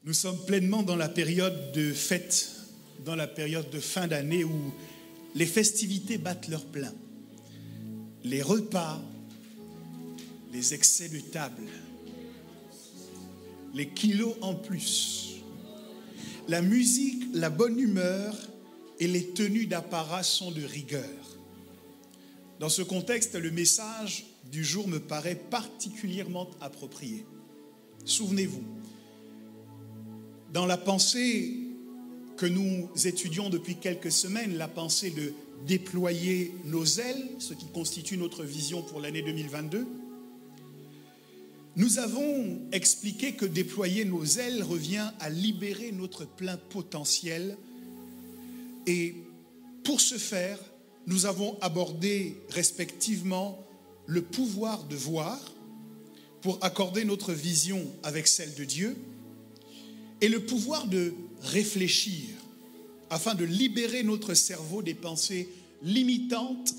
Nous sommes pleinement dans la période de fête, dans la période de fin d'année où les festivités battent leur plein. Les repas, les excès de table, les kilos en plus, la musique, la bonne humeur et les tenues d'apparat sont de rigueur. Dans ce contexte, le message du jour me paraît particulièrement approprié. Souvenez-vous, dans la pensée que nous étudions depuis quelques semaines, la pensée de déployer nos ailes, ce qui constitue notre vision pour l'année 2022, nous avons expliqué que déployer nos ailes revient à libérer notre plein potentiel. Et pour ce faire, nous avons abordé respectivement le pouvoir de voir pour accorder notre vision avec celle de Dieu et le pouvoir de réfléchir afin de libérer notre cerveau des pensées limitantes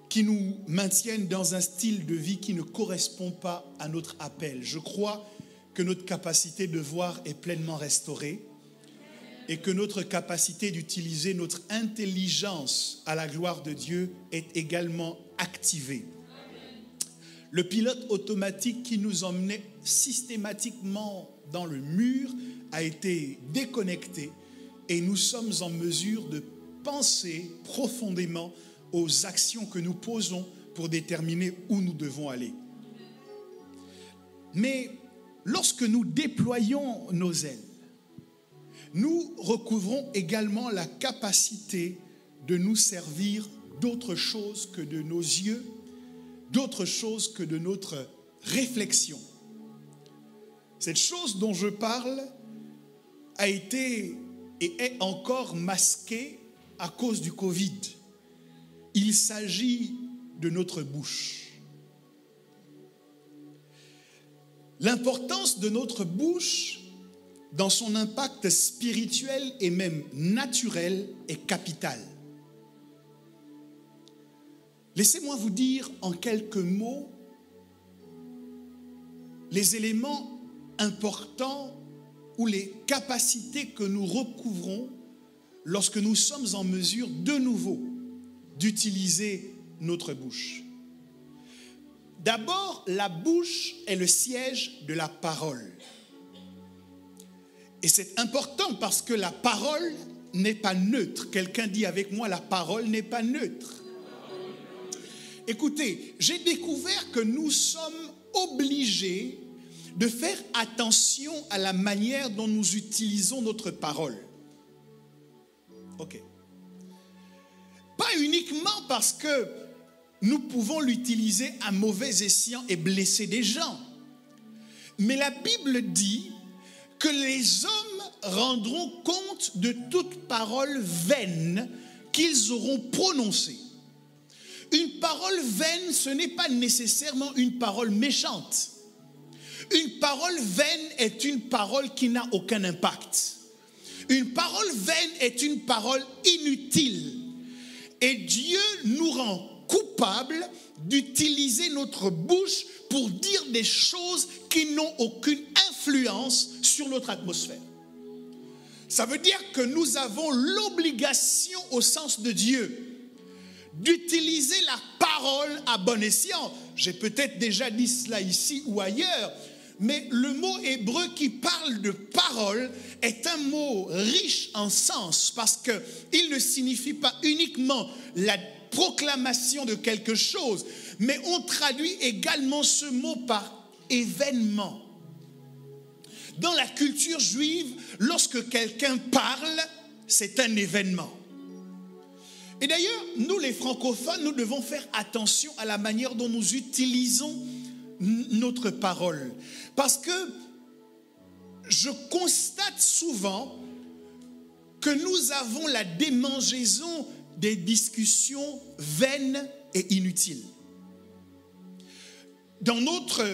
qui nous maintiennent dans un style de vie qui ne correspond pas à notre appel. Je crois que notre capacité de voir est pleinement restaurée et que notre capacité d'utiliser notre intelligence à la gloire de Dieu est également activée. Le pilote automatique qui nous emmenait systématiquement dans le mur a été déconnecté et nous sommes en mesure de penser profondément aux actions que nous posons pour déterminer où nous devons aller. Mais lorsque nous déployons nos ailes, nous recouvrons également la capacité de nous servir d'autre chose que de nos yeux, d'autre chose que de notre réflexion. Cette chose dont je parle a été et est encore masquée à cause du Covid. Il s'agit de notre bouche. L'importance de notre bouche dans son impact spirituel et même naturel est capitale. Laissez-moi vous dire en quelques mots les éléments importants ou les capacités que nous recouvrons lorsque nous sommes en mesure de nouveau d'utiliser notre bouche. D'abord, la bouche est le siège de la parole. Et c'est important parce que la parole n'est pas neutre. Quelqu'un dit avec moi, la parole n'est pas neutre. Écoutez, j'ai découvert que nous sommes obligés de faire attention à la manière dont nous utilisons notre parole. Ok. Pas uniquement parce que nous pouvons l'utiliser à mauvais escient et blesser des gens. Mais la Bible dit que les hommes rendront compte de toute parole vaine qu'ils auront prononcée. Une parole vaine, ce n'est pas nécessairement une parole méchante. Une parole vaine est une parole qui n'a aucun impact. Une parole vaine est une parole inutile. Et Dieu nous rend coupables d'utiliser notre bouche pour dire des choses qui n'ont aucune influence sur notre atmosphère. Ça veut dire que nous avons l'obligation, au sens de Dieu, d'utiliser la parole à bon escient. J'ai peut-être déjà dit cela ici ou ailleurs, mais le mot hébreu qui parle de parole est un mot riche en sens parce qu'il ne signifie pas uniquement la proclamation de quelque chose, mais on traduit également ce mot par événement. Dans la culture juive, lorsque quelqu'un parle, c'est un événement. Et d'ailleurs, nous les francophones, nous devons faire attention à la manière dont nous utilisons notre parole. Parce que je constate souvent que nous avons la démangeaison des discussions vaines et inutiles. Dans notre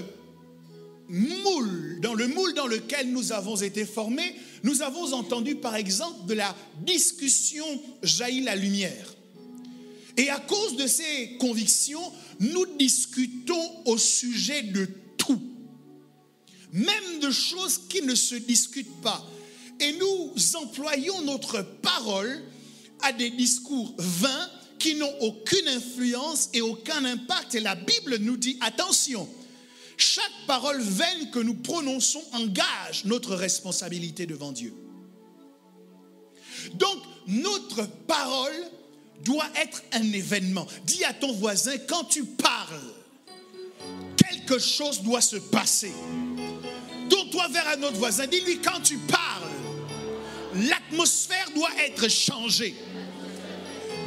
moule, dans le moule dans lequel nous avons été formés, nous avons entendu par exemple de la discussion jaillit la lumière. Et à cause de ces convictions, nous discutons au sujet de tout. même de choses qui ne se discutent pas. Et nous employons notre parole à des discours vains qui n'ont aucune influence et aucun impact. Et la Bible nous dit, attention, chaque parole vaine que nous prononçons engage notre responsabilité devant Dieu. Donc, notre parole doit être un événement. Dis à ton voisin, quand tu parles, quelque chose doit se passer. Tourne-toi vers un autre voisin, dis-lui, quand tu parles, l'atmosphère doit être changée.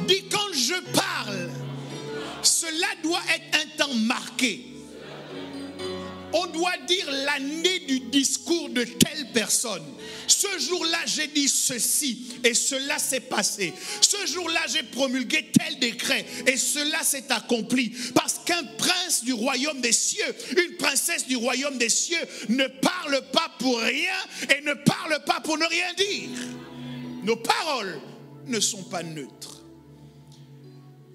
Dis, quand je parle, cela doit être un temps marqué. On doit dire l'année du discours de telle personne. Ce jour-là, j'ai dit ceci et cela s'est passé. Ce jour-là, j'ai promulgué tel décret et cela s'est accompli. Parce qu'un prince du royaume des cieux, une princesse du royaume des cieux ne parle pas pour rien et ne parle pas pour ne rien dire. Nos paroles ne sont pas neutres.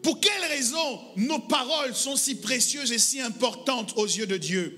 Pour quelle raison nos paroles sont si précieuses et si importantes aux yeux de Dieu?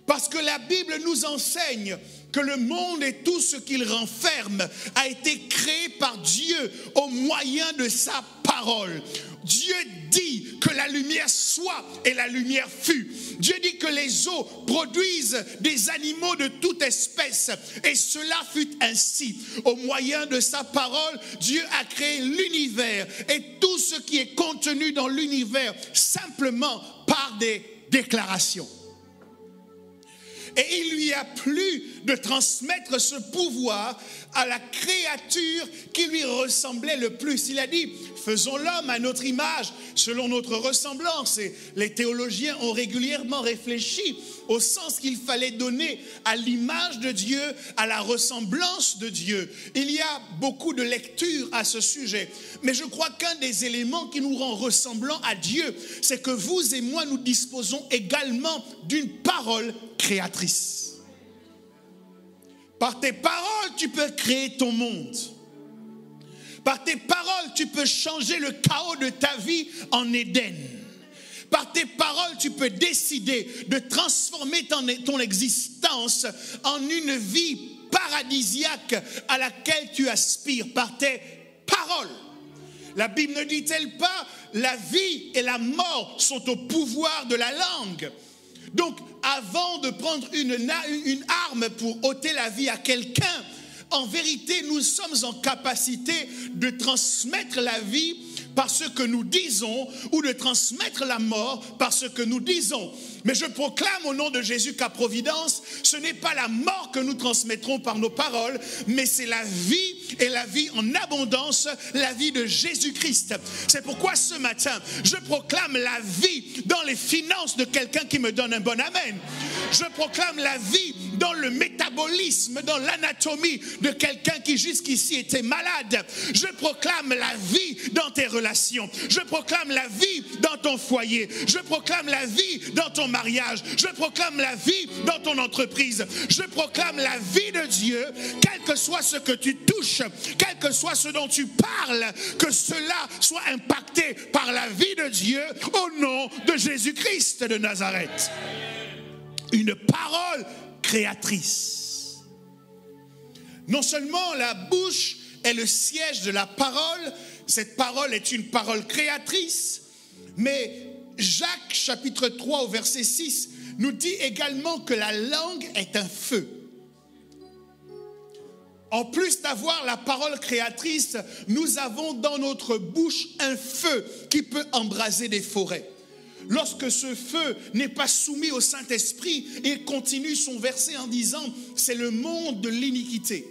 Parce que la Bible nous enseigne que le monde et tout ce qu'il renferme a été créé par Dieu au moyen de sa parole. Dieu dit que la lumière soit et la lumière fut. Dieu dit que les eaux produisent des animaux de toute espèce et cela fut ainsi. Au moyen de sa parole, Dieu a créé l'univers et tout ce qui est contenu dans l'univers simplement par des déclarations. Et il lui a plu de transmettre ce pouvoir à la créature qui lui ressemblait le plus. Il a dit, faisons l'homme à notre image, selon notre ressemblance. Et les théologiens ont régulièrement réfléchi au sens qu'il fallait donner à l'image de Dieu, à la ressemblance de Dieu. Il y a beaucoup de lectures à ce sujet. Mais je crois qu'un des éléments qui nous rend ressemblants à Dieu, c'est que vous et moi, nous disposons également d'une parole créatrice. Par tes paroles, tu peux créer ton monde. Par tes paroles, tu peux changer le chaos de ta vie en Éden. Par tes paroles, tu peux décider de transformer ton existence en une vie paradisiaque à laquelle tu aspires. Par tes paroles. La Bible ne dit-elle pas, la vie et la mort sont au pouvoir de la langue. Donc, avant de prendre une arme pour ôter la vie à quelqu'un, en vérité, nous sommes en capacité de transmettre la vie par ce que nous disons ou de transmettre la mort par ce que nous disons. Mais je proclame au nom de Jésus qu'à Providence, ce n'est pas la mort que nous transmettrons par nos paroles, mais c'est la vie et la vie en abondance, la vie de Jésus-Christ. C'est pourquoi ce matin, je proclame la vie dans les finances de quelqu'un qui me donne un bon amen. Je proclame la vie dans le métabolisme, dans l'anatomie de quelqu'un qui jusqu'ici était malade. Je proclame la vie dans tes relations. Je proclame la vie dans ton foyer. Je proclame la vie dans ton mariage. Je proclame la vie dans ton entreprise. Je proclame la vie de Dieu, quel que soit ce que tu touches, quel que soit ce dont tu parles, que cela soit impacté par la vie de Dieu au nom de Jésus-Christ de Nazareth. Une parole créatrice. Non seulement la bouche est le siège de la parole, cette parole est une parole créatrice, mais Jacques chapitre 3 au verset 6 nous dit également que la langue est un feu. En plus d'avoir la parole créatrice, nous avons dans notre bouche un feu qui peut embraser des forêts. Lorsque ce feu n'est pas soumis au Saint-Esprit, il continue son verset en disant « c'est le monde de l'iniquité ».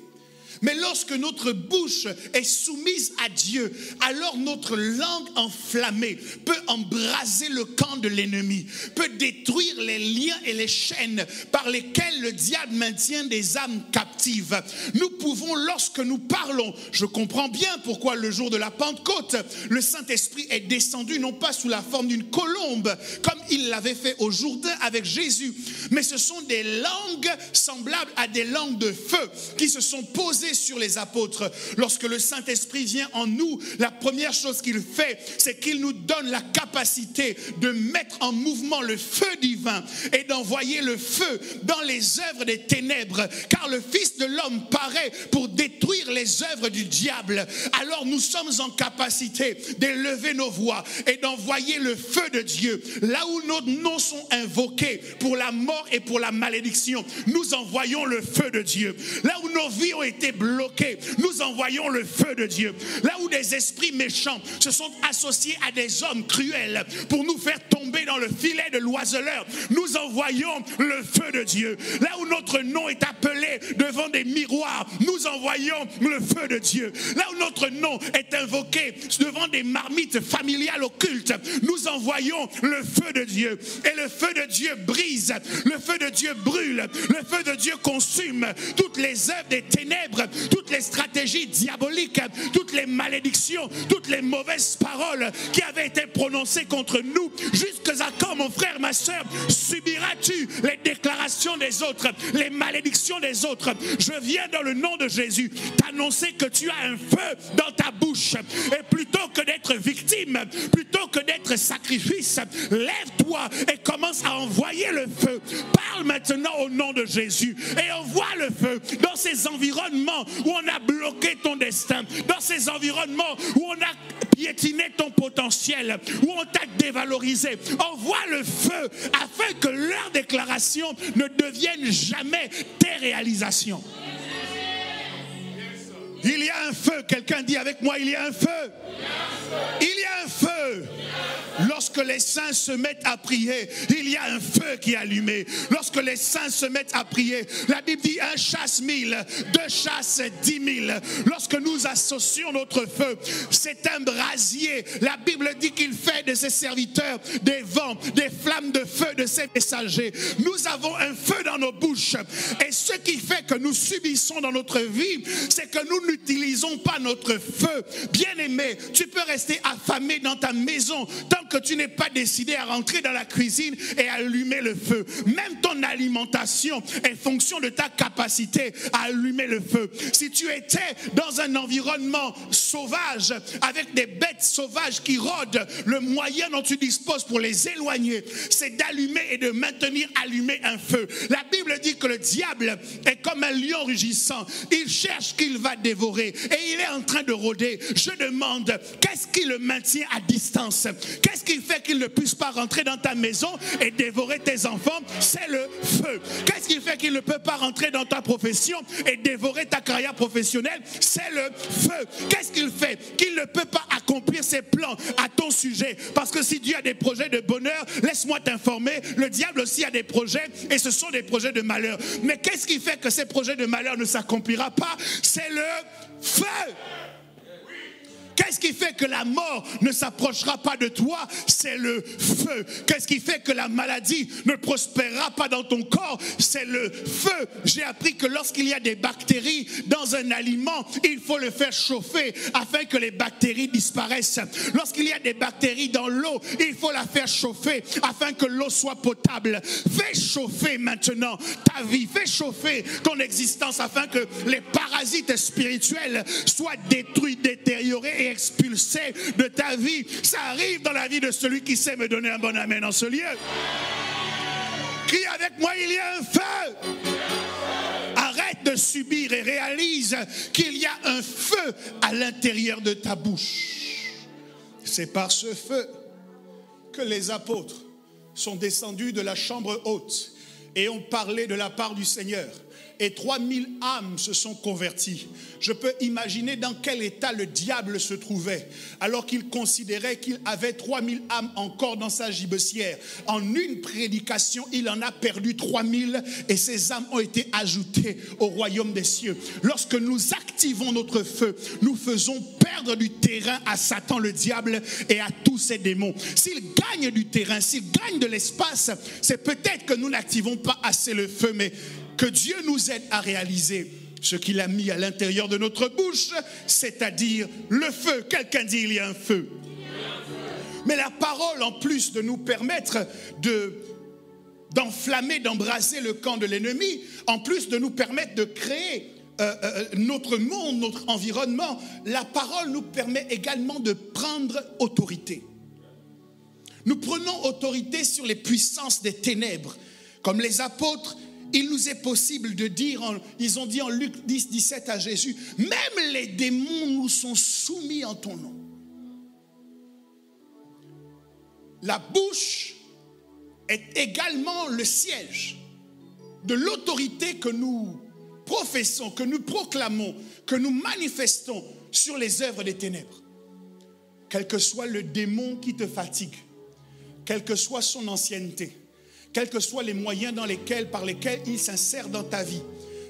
Mais lorsque notre bouche est soumise à Dieu, alors notre langue enflammée peut embraser le camp de l'ennemi, peut détruire les liens et les chaînes par lesquels le diable maintient des âmes captives. active. Nous pouvons, lorsque nous parlons, je comprends bien pourquoi le jour de la Pentecôte, le Saint-Esprit est descendu, non pas sous la forme d'une colombe, comme il l'avait fait au Jourdain avec Jésus, mais ce sont des langues semblables à des langues de feu qui se sont posées sur les apôtres. Lorsque le Saint-Esprit vient en nous, la première chose qu'il fait, c'est qu'il nous donne la capacité de mettre en mouvement le feu divin et d'envoyer le feu dans les œuvres des ténèbres, car le Fils de l'homme paraît pour détruire les œuvres du diable. Alors nous sommes en capacité d'élever nos voix et d'envoyer le feu de Dieu. Là où nos noms sont invoqués pour la mort et pour la malédiction, nous envoyons le feu de Dieu. Là où nos vies ont été bloquées, nous envoyons le feu de Dieu. Là où des esprits méchants se sont associés à des hommes cruels pour nous faire tomber dans le filet de l'oiseleur, nous envoyons le feu de Dieu. Là où notre nom est appelé devant des miroirs, nous envoyons le feu de Dieu. Là où notre nom est invoqué devant des marmites familiales occultes, nous envoyons le feu de Dieu. Et le feu de Dieu brise, le feu de Dieu brûle, le feu de Dieu consume toutes les œuvres des ténèbres, toutes les stratégies diaboliques, toutes les malédictions, toutes les mauvaises paroles qui avaient été prononcées contre nous. Jusqu'à quand, mon frère, ma soeur, subiras-tu les déclarations des autres, les malédictions des autres? Je viens dans le nom de Jésus t'annoncer que tu as un feu dans ta bouche. Et plutôt que d'être victime, plutôt que d'être sacrifice, lève-toi et commence à envoyer le feu. Parle maintenant au nom de Jésus et envoie le feu dans ces environnements où on a bloqué ton destin, dans ces environnements où on a piétiné ton potentiel, où on t'a dévalorisé. Envoie le feu afin que leurs déclarations ne deviennent jamais tes réalisations. Il y a un feu, quelqu'un dit avec moi, il y a un feu. Il y a un feu. Lorsque les saints se mettent à prier, il y a un feu qui est allumé. Lorsque les saints se mettent à prier, la Bible dit 1 chasse 1000, 2 chasse 10 000. Lorsque nous associons notre feu, c'est un brasier. La Bible dit qu'il fait de ses serviteurs des vents, des flammes de feu de ses messagers. Nous avons un feu dans nos bouches. Et ce qui fait que nous subissons dans notre vie, c'est que nous n'utilisons pas notre feu. Bien-aimé, tu peux rester affamé dans ta maison tant que tu n'es pas décidé à rentrer dans la cuisine et à allumer le feu. Même ton alimentation est fonction de ta capacité à allumer le feu. Si tu étais dans un environnement sauvage, avec des bêtes sauvages qui rôdent, le moyen dont tu disposes pour les éloigner, c'est d'allumer et de maintenir allumé un feu. La Bible dit que le diable est comme un lion rugissant. Il cherche qu'il va dévorer et il est en train de rôder. Je demande, qu'est-ce qui le maintient à distance? Qu'est-ce qui fait qu'il ne puisse pas rentrer dans ta maison et dévorer tes enfants? C'est le feu. Qu'est-ce qui fait qu'il ne peut pas rentrer dans ta profession et dévorer ta carrière professionnelle? C'est le feu. Qu'est-ce qu'il fait qu'il ne peut pas accomplir ses plans à ton sujet? Parce que si Dieu a des projets de bonheur, laisse-moi t'informer, le diable aussi a des projets et ce sont des projets de malheur. Mais qu'est-ce qui fait que ces projets de malheur ne s'accomplira pas? C'est le feu. Qu'est-ce qui fait que la mort ne s'approchera pas de toi? C'est le feu. Qu'est-ce qui fait que la maladie ne prospérera pas dans ton corps? C'est le feu. J'ai appris que lorsqu'il y a des bactéries dans un aliment, il faut le faire chauffer afin que les bactéries disparaissent. Lorsqu'il y a des bactéries dans l'eau, il faut la faire chauffer afin que l'eau soit potable. Fais chauffer maintenant ta vie. Fais chauffer ton existence afin que les parasites spirituels soient détruits, détériorés et expulsé de ta vie. Ça arrive dans la vie de celui qui sait me donner un bon amen en ce lieu. Crie avec moi, il y a un feu. Arrête de subir et réalise qu'il y a un feu à l'intérieur de ta bouche. C'est par ce feu que les apôtres sont descendus de la chambre haute et ont parlé de la part du Seigneur. Et 3000 âmes se sont converties. Je peux imaginer dans quel état le diable se trouvait, alors qu'il considérait qu'il avait 3000 âmes encore dans sa gibecière. En une prédication, il en a perdu 3000 et ces âmes ont été ajoutées au royaume des cieux. Lorsque nous activons notre feu, nous faisons perdre du terrain à Satan, le diable, et à tous ses démons. S'il gagne du terrain, s'il gagne de l'espace, c'est peut-être que nous n'activons pas assez le feu, mais que Dieu nous aide à réaliser ce qu'il a mis à l'intérieur de notre bouche, c'est-à-dire le feu. Quelqu'un dit il y a un feu. Mais la parole, en plus de nous permettre d'enflammer, d'embraser le camp de l'ennemi, en plus de nous permettre de créer notre monde, notre environnement, la parole nous permet également de prendre autorité. Nous prenons autorité sur les puissances des ténèbres. Comme les apôtres, il nous est possible de dire, ils ont dit en Luc 10, 17 à Jésus, même les démons nous sont soumis en ton nom. La bouche est également le siège de l'autorité que nous professons, que nous proclamons, que nous manifestons sur les œuvres des ténèbres. Quel que soit le démon qui te fatigue, quelle que soit son ancienneté, quels que soient les moyens par lesquels il s'insère dans ta vie,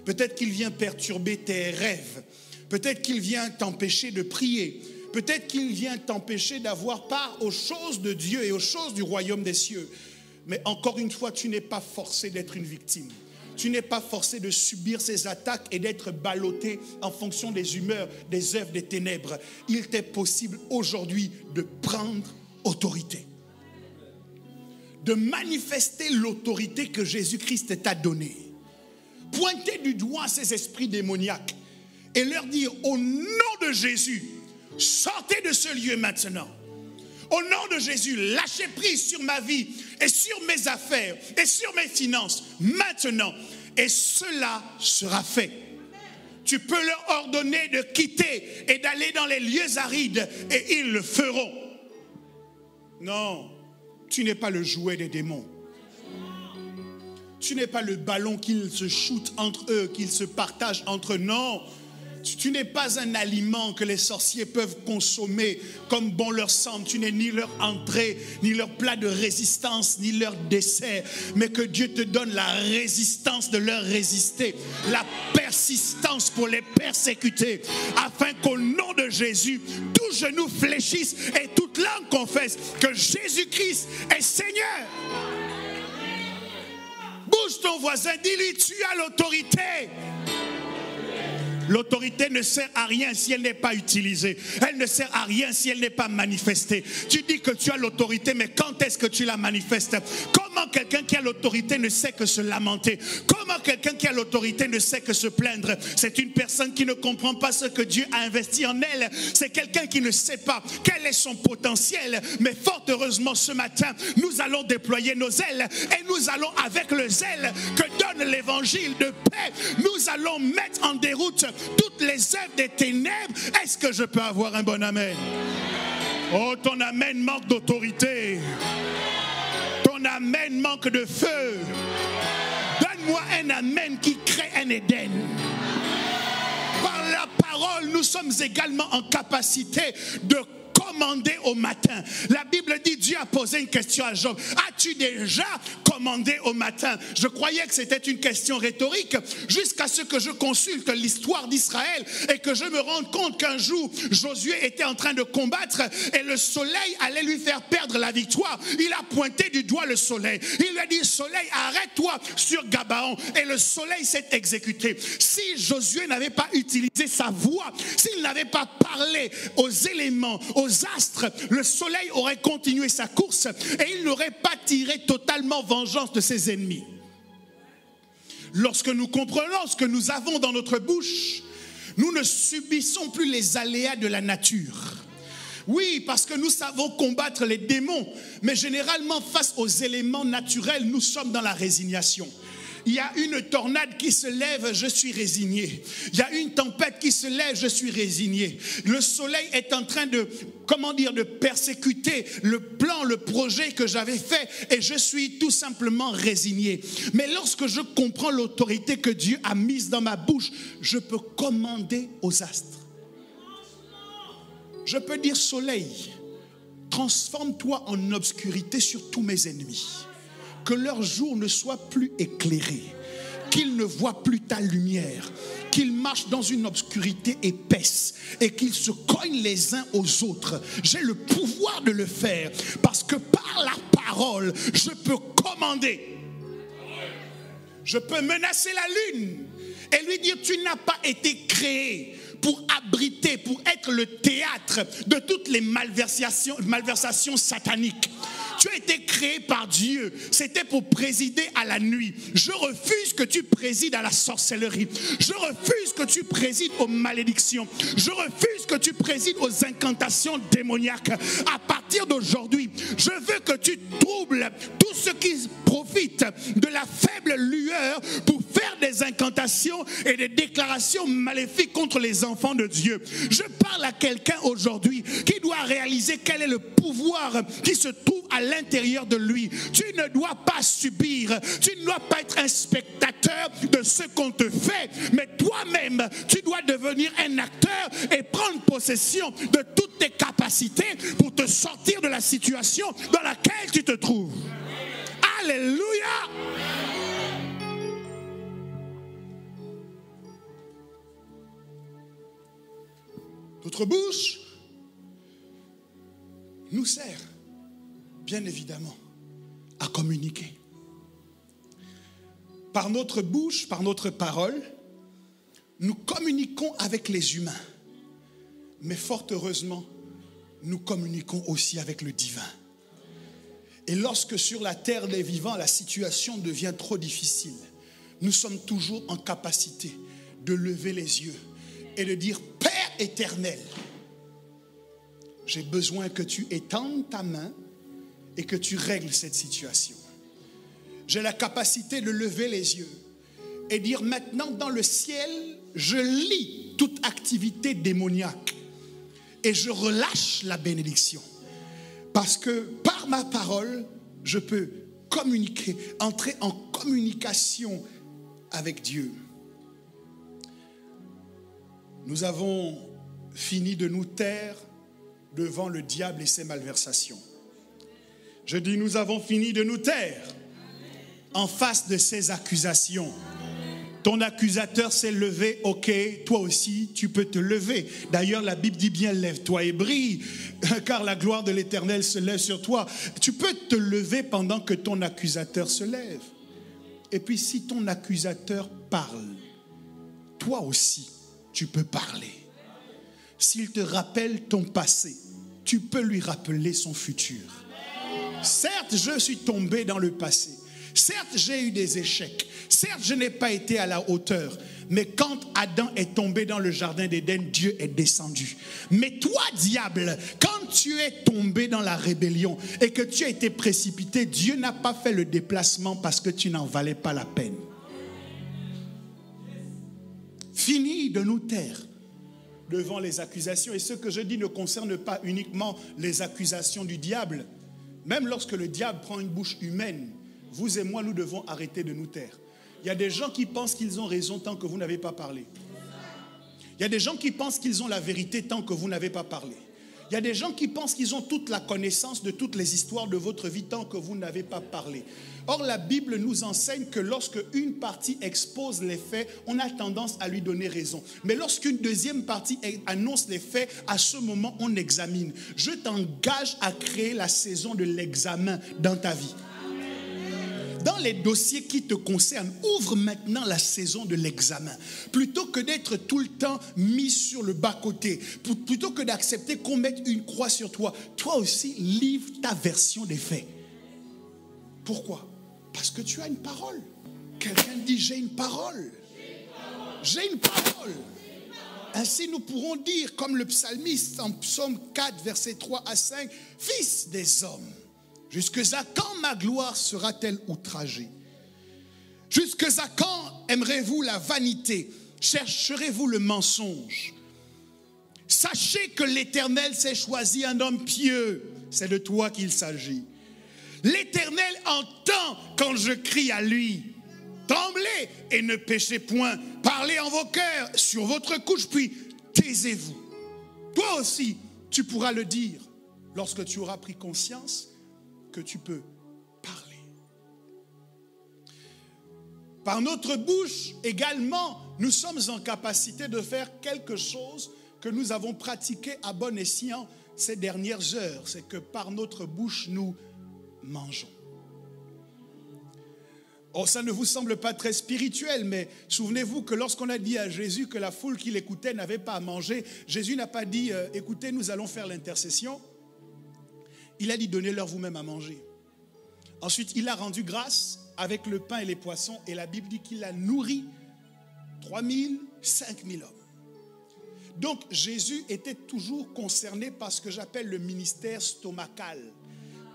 peut-être qu'il vient perturber tes rêves, peut-être qu'il vient t'empêcher de prier, peut-être qu'il vient t'empêcher d'avoir part aux choses de Dieu et aux choses du royaume des cieux. Mais encore une fois, tu n'es pas forcé d'être une victime. Tu n'es pas forcé de subir ces attaques et d'être ballotté en fonction des humeurs, des œuvres des ténèbres. Il t'est possible aujourd'hui de prendre autorité, de manifester l'autorité que Jésus-Christ t'a donnée. Pointer du doigt ces esprits démoniaques et leur dire au nom de Jésus, sortez de ce lieu maintenant. Au nom de Jésus, lâchez prise sur ma vie et sur mes affaires et sur mes finances maintenant. Et cela sera fait. Tu peux leur ordonner de quitter et d'aller dans les lieux arides et ils le feront. Non, tu n'es pas le jouet des démons. Tu n'es pas le ballon qu'ils se shootent entre eux, qu'ils se partagent entre eux. Non. Tu n'es pas un aliment que les sorciers peuvent consommer comme bon leur semble. Tu n'es ni leur entrée, ni leur plat de résistance, ni leur dessert. Mais que Dieu te donne la résistance de leur résister, la persistance pour les persécuter, afin qu'au nom de Jésus, tout genou fléchisse et toute langue confesse que Jésus-Christ est Seigneur. Bouge ton voisin, dis-lui, tu as l'autorité. L'autorité ne sert à rien si elle n'est pas utilisée. Elle ne sert à rien si elle n'est pas manifestée. Tu dis que tu as l'autorité, mais quand est-ce que tu la manifestes? Comment quelqu'un qui a l'autorité ne sait que se lamenter? Comment quelqu'un qui a l'autorité ne sait que se plaindre? C'est une personne qui ne comprend pas ce que Dieu a investi en elle. C'est quelqu'un qui ne sait pas quel est son potentiel. Mais fort heureusement, ce matin, nous allons déployer nos ailes et nous allons, avec le zèle que donne l'évangile de paix, nous allons mettre en déroute toutes les œuvres des ténèbres. Est-ce que je peux avoir un bon amen? Oh, ton amen manque d'autorité. Ton amen manque de feu. Donne-moi un amen qui crée un Éden. Par la parole, nous sommes également en capacité de commander au matin. La Bible dit, Dieu a posé une question à Job. As-tu déjà commandé au matin? Je croyais que c'était une question rhétorique jusqu'à ce que je consulte l'histoire d'Israël et que je me rende compte qu'un jour, Josué était en train de combattre et le soleil allait lui faire perdre la victoire. Il a pointé du doigt le soleil. Il lui a dit, soleil, arrête-toi sur Gabaon. Et le soleil s'est exécuté. Si Josué n'avait pas utilisé sa voix, s'il n'avait pas parlé aux éléments, aux astres, le soleil aurait continué sa course et il n'aurait pas tiré totalement vengeance de ses ennemis. Lorsque nous comprenons ce que nous avons dans notre bouche, nous ne subissons plus les aléas de la nature. Oui, parce que nous savons combattre les démons, mais généralement face aux éléments naturels, nous sommes dans la résignation. Il y a une tornade qui se lève, je suis résigné. Il y a une tempête qui se lève, je suis résigné. Le soleil est en train de persécuter le plan, le projet que j'avais fait et je suis tout simplement résigné. Mais lorsque je comprends l'autorité que Dieu a mise dans ma bouche, je peux commander aux astres. Je peux dire, soleil, transforme-toi en obscurité sur tous mes ennemis. Que leur jour ne soit plus éclairé, qu'ils ne voient plus ta lumière, qu'ils marchent dans une obscurité épaisse et qu'ils se cognent les uns aux autres. J'ai le pouvoir de le faire parce que par la parole, je peux commander. Je peux menacer la lune et lui dire, tu n'as pas été créé pour abriter, pour être le théâtre de toutes les malversations sataniques. Tu as été créé par Dieu. C'était pour présider à la nuit. Je refuse que tu présides à la sorcellerie. Je refuse que tu présides aux malédictions. Je refuse que tu présides aux incantations démoniaques. À partir d'aujourd'hui, je veux que tu troubles tout ce qui profite de la faible lueur pour faire des incantations et des déclarations maléfiques contre les enfants de Dieu. Je parle à quelqu'un aujourd'hui qui doit réaliser quel est le pouvoir qui se trouve à l'intérieur de lui. Tu ne dois pas subir, tu ne dois pas être un spectateur de ce qu'on te fait, mais toi-même, tu dois devenir un acteur et prendre possession de toutes tes capacités pour te sortir de la situation dans laquelle tu te trouves. Alléluia! Notre bouche nous sert, bien évidemment, à communiquer. Par notre bouche, par notre parole, nous communiquons avec les humains. Mais fort heureusement, nous communiquons aussi avec le divin. Et lorsque sur la terre des vivants, la situation devient trop difficile, nous sommes toujours en capacité de lever les yeux et de dire, Père éternel, j'ai besoin que tu étendes ta main et que tu règles cette situation. J'ai la capacité de lever les yeux et dire maintenant dans le ciel, je lis toute activité démoniaque et je relâche la bénédiction. Parce que par ma parole, je peux communiquer, entrer en communication avec Dieu. Nous avons fini de nous taire devant le diable et ses malversations. Je dis, nous avons fini de nous taire en face de ses accusations. Ton accusateur s'est levé, ok, toi aussi tu peux te lever. D'ailleurs la Bible dit bien, lève-toi et brille, car la gloire de l'Éternel se lève sur toi. Tu peux te lever pendant que ton accusateur se lève. Et puis si ton accusateur parle, toi aussi tu peux parler. S'il te rappelle ton passé, tu peux lui rappeler son futur. Certes, je suis tombé dans le passé. Certes, j'ai eu des échecs. Certes, je n'ai pas été à la hauteur. Mais quand Adam est tombé dans le jardin d'Éden, Dieu est descendu. Mais toi, diable, quand tu es tombé dans la rébellion et que tu as été précipité, Dieu n'a pas fait le déplacement parce que tu n'en valais pas la peine. Fini de nous taire devant les accusations. Et ce que je dis ne concerne pas uniquement les accusations du diable. Même lorsque le diable prend une bouche humaine, vous et moi, nous devons arrêter de nous taire. Il y a des gens qui pensent qu'ils ont raison tant que vous n'avez pas parlé. Il y a des gens qui pensent qu'ils ont la vérité tant que vous n'avez pas parlé. Il y a des gens qui pensent qu'ils ont toute la connaissance de toutes les histoires de votre vie tant que vous n'avez pas parlé. Or, la Bible nous enseigne que lorsque une partie expose les faits, on a tendance à lui donner raison. Mais lorsqu'une deuxième partie annonce les faits, à ce moment, on examine. Je t'engage à créer la saison de l'examen dans ta vie. Dans les dossiers qui te concernent, ouvre maintenant la saison de l'examen. Plutôt que d'être tout le temps mis sur le bas-côté, plutôt que d'accepter qu'on mette une croix sur toi, toi aussi, livre ta version des faits. Pourquoi? Parce que tu as une parole. Quelqu'un dit, j'ai une parole. J'ai une parole. Ainsi, nous pourrons dire, comme le psalmiste en psaume 4, versets 3 à 5, « Fils des hommes, jusqu'à quand ma gloire sera-t-elle outragée? Jusqu'à quand aimerez-vous la vanité? Chercherez-vous le mensonge? Sachez que l'Éternel s'est choisi un homme pieux. C'est de toi qu'il s'agit. L'Éternel entend quand je crie à lui. Tremblez et ne péchez point. Parlez en vos cœurs sur votre couche, puis taisez-vous. Toi aussi, tu pourras le dire lorsque tu auras pris conscience que tu peux parler. Par notre bouche également, nous sommes en capacité de faire quelque chose que nous avons pratiqué à bon escient ces dernières heures. C'est que par notre bouche, nous mangeons. Oh, ça ne vous semble pas très spirituel, mais souvenez-vous que lorsqu'on a dit à Jésus que la foule qui l'écoutait n'avait pas à manger, Jésus n'a pas dit « Écoutez, nous allons faire l'intercession ». Il a dit « Donnez-leur vous-même à manger ». Ensuite, il a rendu grâce avec le pain et les poissons, et la Bible dit qu'il a nourri 3000, 5000 hommes. Donc Jésus était toujours concerné par ce que j'appelle le ministère stomacal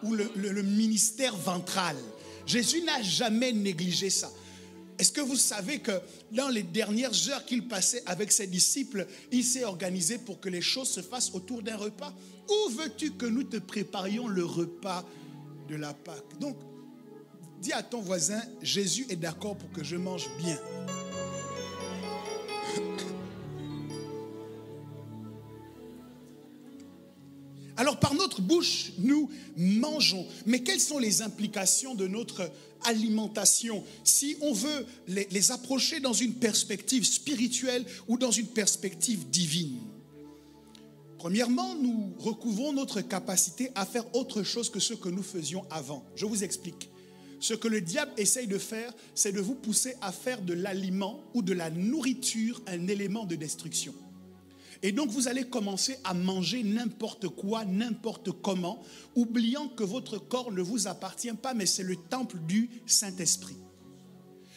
ou le ministère ventral. Jésus n'a jamais négligé ça. Est-ce que vous savez que dans les dernières heures qu'il passait avec ses disciples, il s'est organisé pour que les choses se fassent autour d'un repas? Où veux-tu que nous te préparions le repas de la Pâque? Donc, dis à ton voisin, Jésus est d'accord pour que je mange bien. Alors par notre bouche, nous mangeons. Mais quelles sont les implications de notre alimentation si on veut les approcher dans une perspective spirituelle ou dans une perspective divine? Premièrement, nous recouvrons notre capacité à faire autre chose que ce que nous faisions avant. Je vous explique. Ce que le diable essaye de faire, c'est de vous pousser à faire de l'aliment ou de la nourriture un élément de destruction. Et donc vous allez commencer à manger n'importe quoi, n'importe comment, oubliant que votre corps ne vous appartient pas, mais c'est le temple du Saint-Esprit.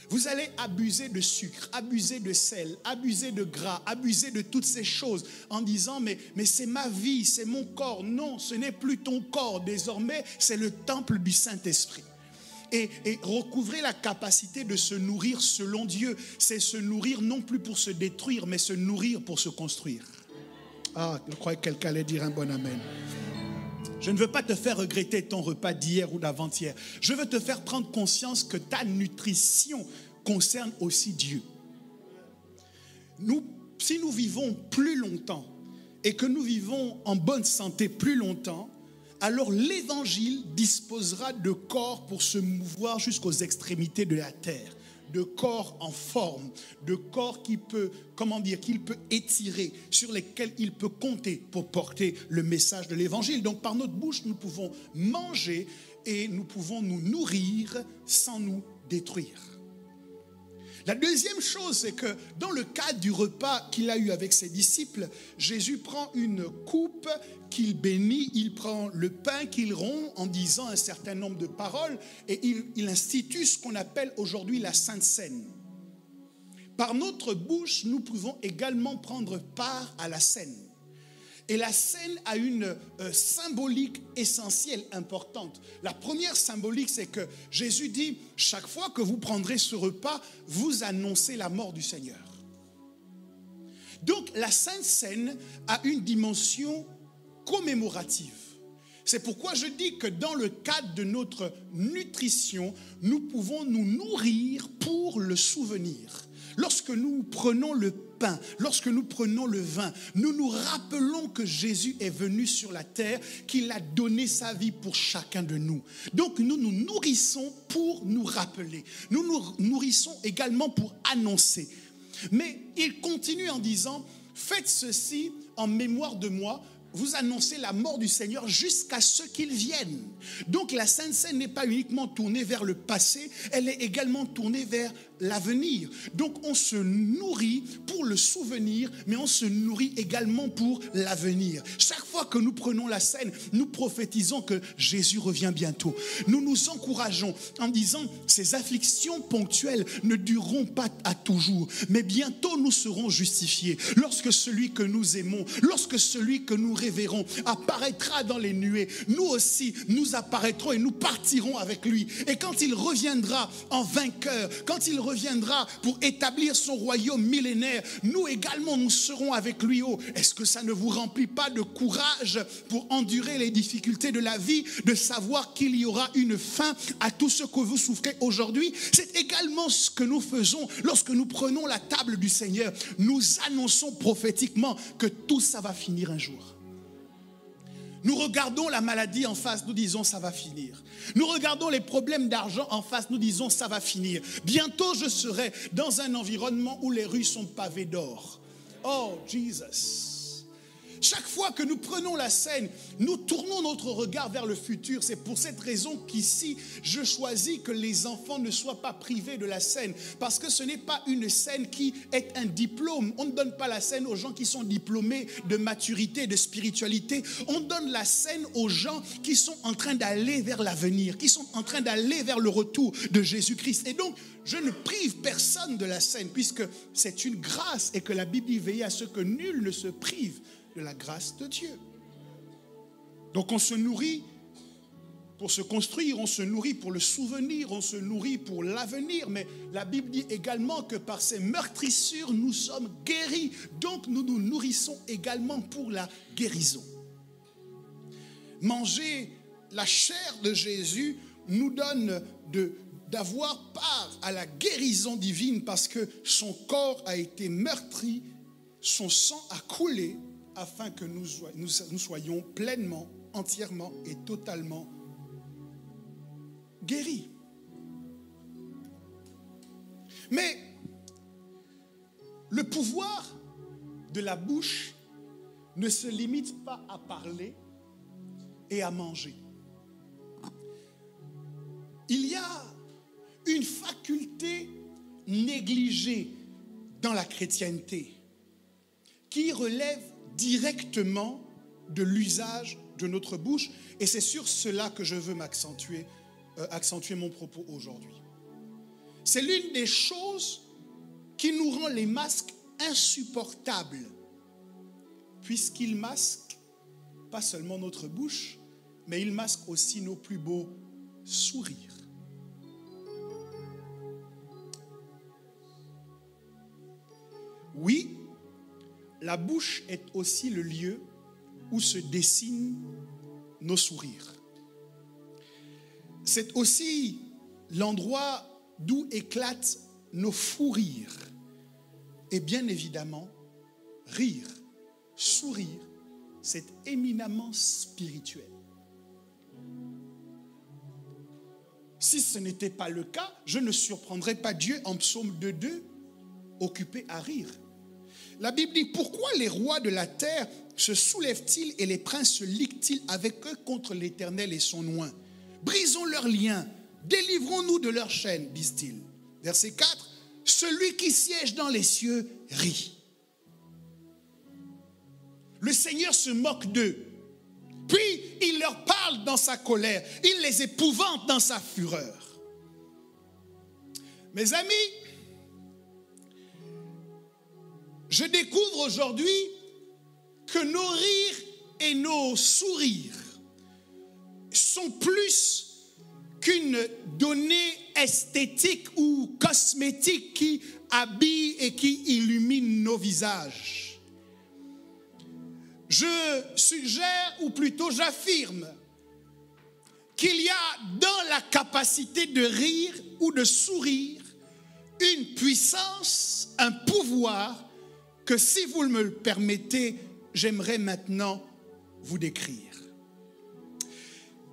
Vous allez abuser de sucre, abuser de sel, abuser de gras, abuser de toutes ces choses en disant mais c'est ma vie, c'est mon corps. Non, ce n'est plus ton corps. Désormais, c'est le temple du Saint-Esprit. Et recouvrer la capacité de se nourrir selon Dieu, c'est se nourrir non plus pour se détruire, mais se nourrir pour se construire. Ah, je croyais que quelqu'un allait dire un bon amen. Je ne veux pas te faire regretter ton repas d'hier ou d'avant-hier. Je veux te faire prendre conscience que ta nutrition concerne aussi Dieu. Si nous vivons plus longtemps et que nous vivons en bonne santé plus longtemps, alors l'évangile disposera de corps pour se mouvoir jusqu'aux extrémités de la terre. De corps en forme, de corps qu'il peut étirer, sur lesquels il peut compter pour porter le message de l'évangile. Donc par notre bouche, nous pouvons manger et nous pouvons nous nourrir sans nous détruire. La deuxième chose, c'est que dans le cadre du repas qu'il a eu avec ses disciples, Jésus prend une coupe qu'il bénit, il prend le pain qu'il rompt en disant un certain nombre de paroles et il institue ce qu'on appelle aujourd'hui la Sainte Seine. Par notre bouche, nous pouvons également prendre part à la scène. Et la scène a une symbolique essentielle, importante. La première symbolique, c'est que Jésus dit, chaque fois que vous prendrez ce repas, vous annoncez la mort du Seigneur. Donc la Sainte Seine a une dimension commémorative. C'est pourquoi je dis que dans le cadre de notre nutrition, nous pouvons nous nourrir pour le souvenir. Lorsque nous prenons le pain, lorsque nous prenons le vin, nous nous rappelons que Jésus est venu sur la terre, qu'il a donné sa vie pour chacun de nous. Donc nous nous nourrissons pour nous rappeler. Nous nous nourrissons également pour annoncer. Mais il continue en disant, faites ceci en mémoire de moi. Vous annoncez la mort du Seigneur jusqu'à ce qu'il vienne. Donc la Sainte Seine n'est pas uniquement tournée vers le passé, elle est également tournée vers l'avenir. Donc on se nourrit pour le souvenir, mais on se nourrit également pour l'avenir. Chaque fois que nous prenons la scène, nous prophétisons que Jésus revient bientôt. Nous nous encourageons en disant, ces afflictions ponctuelles ne dureront pas à toujours, mais bientôt nous serons justifiés. Lorsque celui que nous aimons, lorsque celui que nous révérons apparaîtra dans les nuées, nous aussi nous apparaîtrons et nous partirons avec lui. Et quand il reviendra en vainqueur, quand il reviendra pour établir son royaume millénaire, nous également nous serons avec lui. Oh, est-ce que ça ne vous remplit pas de courage pour endurer les difficultés de la vie, de savoir qu'il y aura une fin à tout ce que vous souffrez aujourd'hui? C'est également ce que nous faisons lorsque nous prenons la table du Seigneur. Nous annonçons prophétiquement que tout ça va finir un jour. Nous regardons la maladie en face, nous disons ça va finir. Nous regardons les problèmes d'argent en face, nous disons ça va finir. Bientôt je serai dans un environnement où les rues sont pavées d'or. Oh Jesus! Chaque fois que nous prenons la scène, nous tournons notre regard vers le futur. C'est pour cette raison qu'ici, je choisis que les enfants ne soient pas privés de la scène. Parce que ce n'est pas une scène qui est un diplôme. On ne donne pas la scène aux gens qui sont diplômés de maturité, de spiritualité. On donne la scène aux gens qui sont en train d'aller vers l'avenir, qui sont en train d'aller vers le retour de Jésus-Christ. Et donc, je ne prive personne de la scène, puisque c'est une grâce et que la Bible dit veiller à ce que nul ne se prive de la grâce de Dieu. Donc on se nourrit pour se construire, on se nourrit pour le souvenir, on se nourrit pour l'avenir, mais la Bible dit également que par ces meurtrissures, nous sommes guéris. Donc nous nous nourrissons également pour la guérison. Manger la chair de Jésus nous donne d'avoir part à la guérison divine parce que son corps a été meurtri, son sang a coulé, afin que nous soyons pleinement, entièrement et totalement guéris. Mais le pouvoir de la bouche ne se limite pas à parler et à manger. Il y a une faculté négligée dans la chrétienté qui relève directement de l'usage de notre bouche. Et c'est sur cela que je veux accentuer mon propos aujourd'hui. C'est l'une des choses qui nous rend les masques insupportables, puisqu'ils masquent pas seulement notre bouche, mais ils masquent aussi nos plus beaux sourires. Oui, la bouche est aussi le lieu où se dessinent nos sourires. C'est aussi l'endroit d'où éclatent nos fous rires. Et bien évidemment, rire, sourire, c'est éminemment spirituel. Si ce n'était pas le cas, je ne surprendrais pas Dieu en Psaume 2:2, occupé à rire. La Bible dit, pourquoi les rois de la terre se soulèvent-ils et les princes se liguent-ils avec eux contre l'Éternel et son oint? Brisons leurs liens, délivrons-nous de leurs chaînes, disent-ils. Verset 4, celui qui siège dans les cieux rit. Le Seigneur se moque d'eux. Puis il leur parle dans sa colère, il les épouvante dans sa fureur. Mes amis, je découvre aujourd'hui que nos rires et nos sourires sont plus qu'une donnée esthétique ou cosmétique qui habille et qui illumine nos visages. Je suggère, ou plutôt j'affirme, qu'il y a dans la capacité de rire ou de sourire une puissance, un pouvoir que, si vous me le permettez, j'aimerais maintenant vous décrire.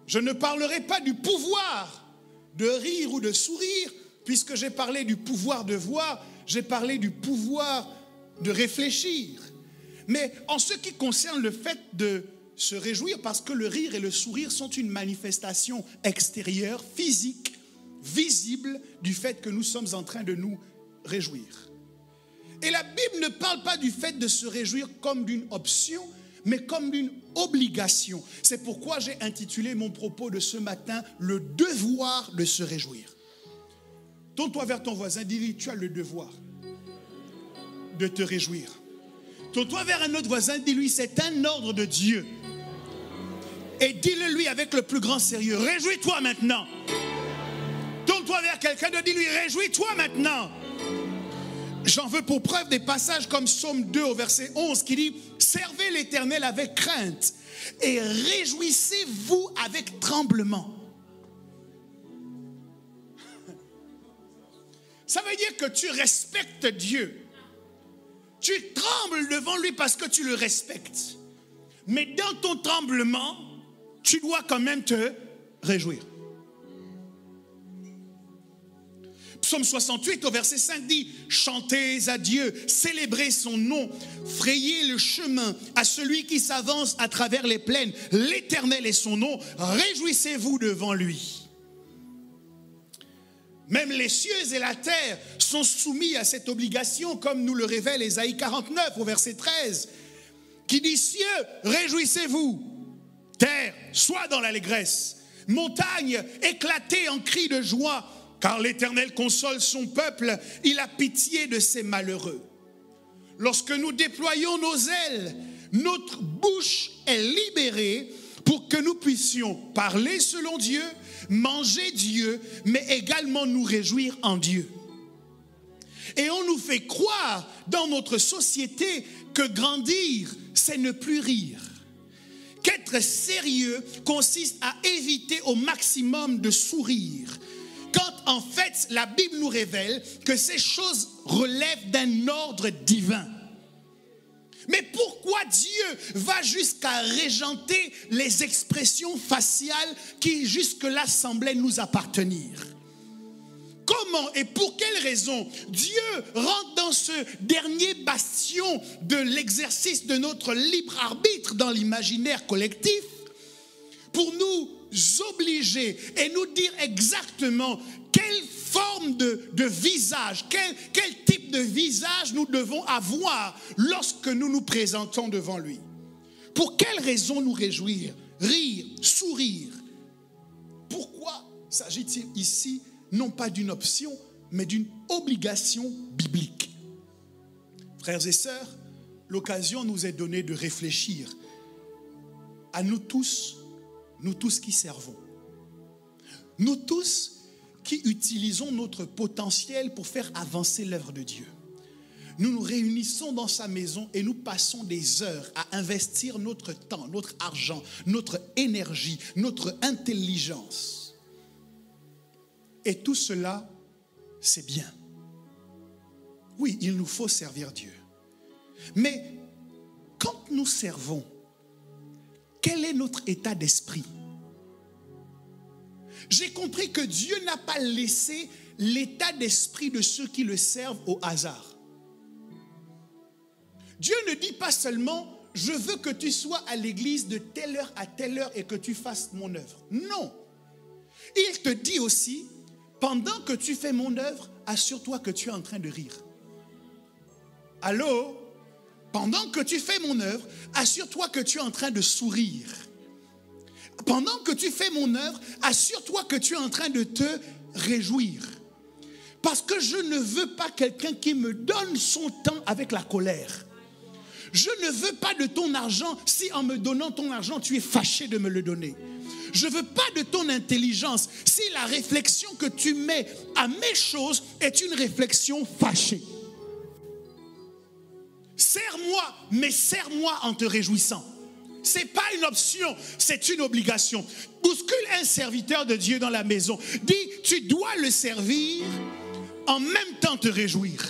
Je ne parlerai pas du pouvoir de rire ou de sourire, puisque j'ai parlé du pouvoir de voir, j'ai parlé du pouvoir de réfléchir. Mais en ce qui concerne le fait de se réjouir, parce que le rire et le sourire sont une manifestation extérieure, physique, visible du fait que nous sommes en train de nous réjouir. Et la Bible ne parle pas du fait de se réjouir comme d'une option, mais comme d'une obligation. C'est pourquoi j'ai intitulé mon propos de ce matin « Le devoir de se réjouir ». Tourne-toi vers ton voisin, dis-lui, tu as le devoir de te réjouir. Tourne-toi vers un autre voisin, dis-lui, c'est un ordre de Dieu. Et dis-le lui avec le plus grand sérieux, réjouis-toi maintenant. Tourne-toi vers quelqu'un, dis-lui, réjouis-toi maintenant. J'en veux pour preuve des passages comme Psaume 2 au verset 11 qui dit « Servez l'Éternel avec crainte et réjouissez-vous avec tremblement. » Ça veut dire que tu respectes Dieu. Tu trembles devant lui parce que tu le respectes. Mais dans ton tremblement, tu dois quand même te réjouir. Psaume 68 au verset 5 dit, chantez à Dieu, célébrez son nom, frayez le chemin à celui qui s'avance à travers les plaines. L'Éternel est son nom, réjouissez-vous devant lui. Même les cieux et la terre sont soumis à cette obligation, comme nous le révèle Ésaïe 49 au verset 13, qui dit, cieux, réjouissez-vous, terre, sois dans l'allégresse, montagne, éclatez en cris de joie, car l'Éternel console son peuple, il a pitié de ses malheureux. Lorsque nous déployons nos ailes, notre bouche est libérée pour que nous puissions parler selon Dieu, manger Dieu, mais également nous réjouir en Dieu. Et on nous fait croire dans notre société que grandir, c'est ne plus rire. Qu'être sérieux consiste à éviter au maximum de sourire. Quand en fait la Bible nous révèle que ces choses relèvent d'un ordre divin. Mais pourquoi Dieu va jusqu'à régenter les expressions faciales qui jusque-là semblaient nous appartenir? Comment et pour quelle raison Dieu rentre dans ce dernier bastion de l'exercice de notre libre arbitre dans l'imaginaire collectif pour nous obliger et nous dire exactement quelle forme de visage, quel type de visage nous devons avoir lorsque nous nous présentons devant lui? Pour quelle raison nous réjouir, rire, sourire? Pourquoi s'agit-il ici non pas d'une option, mais d'une obligation biblique? Frères et sœurs, l'occasion nous est donnée de réfléchir à nous tous qui servons, nous tous qui utilisons notre potentiel pour faire avancer l'œuvre de Dieu. Nous nous réunissons dans sa maison et nous passons des heures à investir notre temps, notre argent, notre énergie, notre intelligence. Et tout cela, c'est bien. Oui, il nous faut servir Dieu. Mais quand nous servons, quel est notre état d'esprit? J'ai compris que Dieu n'a pas laissé l'état d'esprit de ceux qui le servent au hasard. Dieu ne dit pas seulement, je veux que tu sois à l'église de telle heure à telle heure et que tu fasses mon œuvre. Non. Il te dit aussi, pendant que tu fais mon œuvre, assure-toi que tu es en train de rire. Allô? Pendant que tu fais mon œuvre, assure-toi que tu es en train de sourire. Pendant que tu fais mon œuvre, assure-toi que tu es en train de te réjouir. Parce que je ne veux pas quelqu'un qui me donne son temps avec la colère. Je ne veux pas de ton argent si en me donnant ton argent, tu es fâché de me le donner. Je ne veux pas de ton intelligence si la réflexion que tu mets à mes choses est une réflexion fâchée. Sers-moi, mais sers-moi en te réjouissant. Ce n'est pas une option, c'est une obligation. Bouscule un serviteur de Dieu dans la maison. Dis, tu dois le servir, en même temps te réjouir.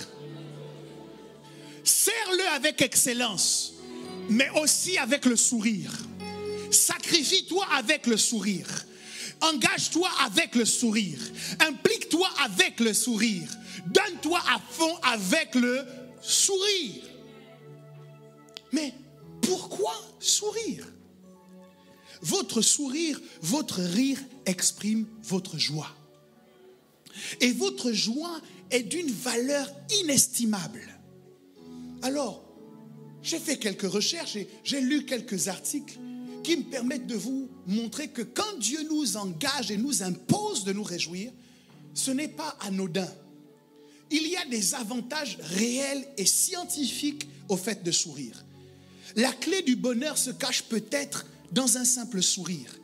Sers-le avec excellence, mais aussi avec le sourire. Sacrifie-toi avec le sourire. Engage-toi avec le sourire. Implique-toi avec le sourire. Donne-toi à fond avec le sourire. Mais pourquoi sourire? Votre sourire, votre rire exprime votre joie. Et votre joie est d'une valeur inestimable. Alors, j'ai fait quelques recherches et j'ai lu quelques articles qui me permettent de vous montrer que quand Dieu nous engage et nous impose de nous réjouir, ce n'est pas anodin. Il y a des avantages réels et scientifiques au fait de sourire. La clé du bonheur se cache peut-être dans un simple sourire.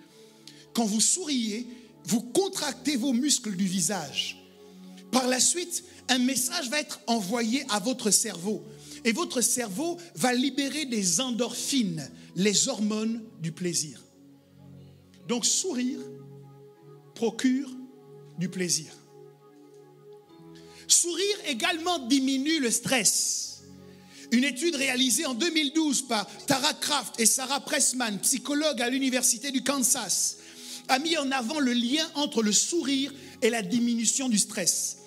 Quand vous souriez, vous contractez vos muscles du visage. Par la suite, un message va être envoyé à votre cerveau. Et votre cerveau va libérer des endorphines, les hormones du plaisir. Donc sourire procure du plaisir. Sourire également diminue le stress. Une étude réalisée en 2012 par Tara Kraft et Sarah Pressman, psychologues à l'université du Kansas, a mis en avant le lien entre le sourire et la diminution du stress.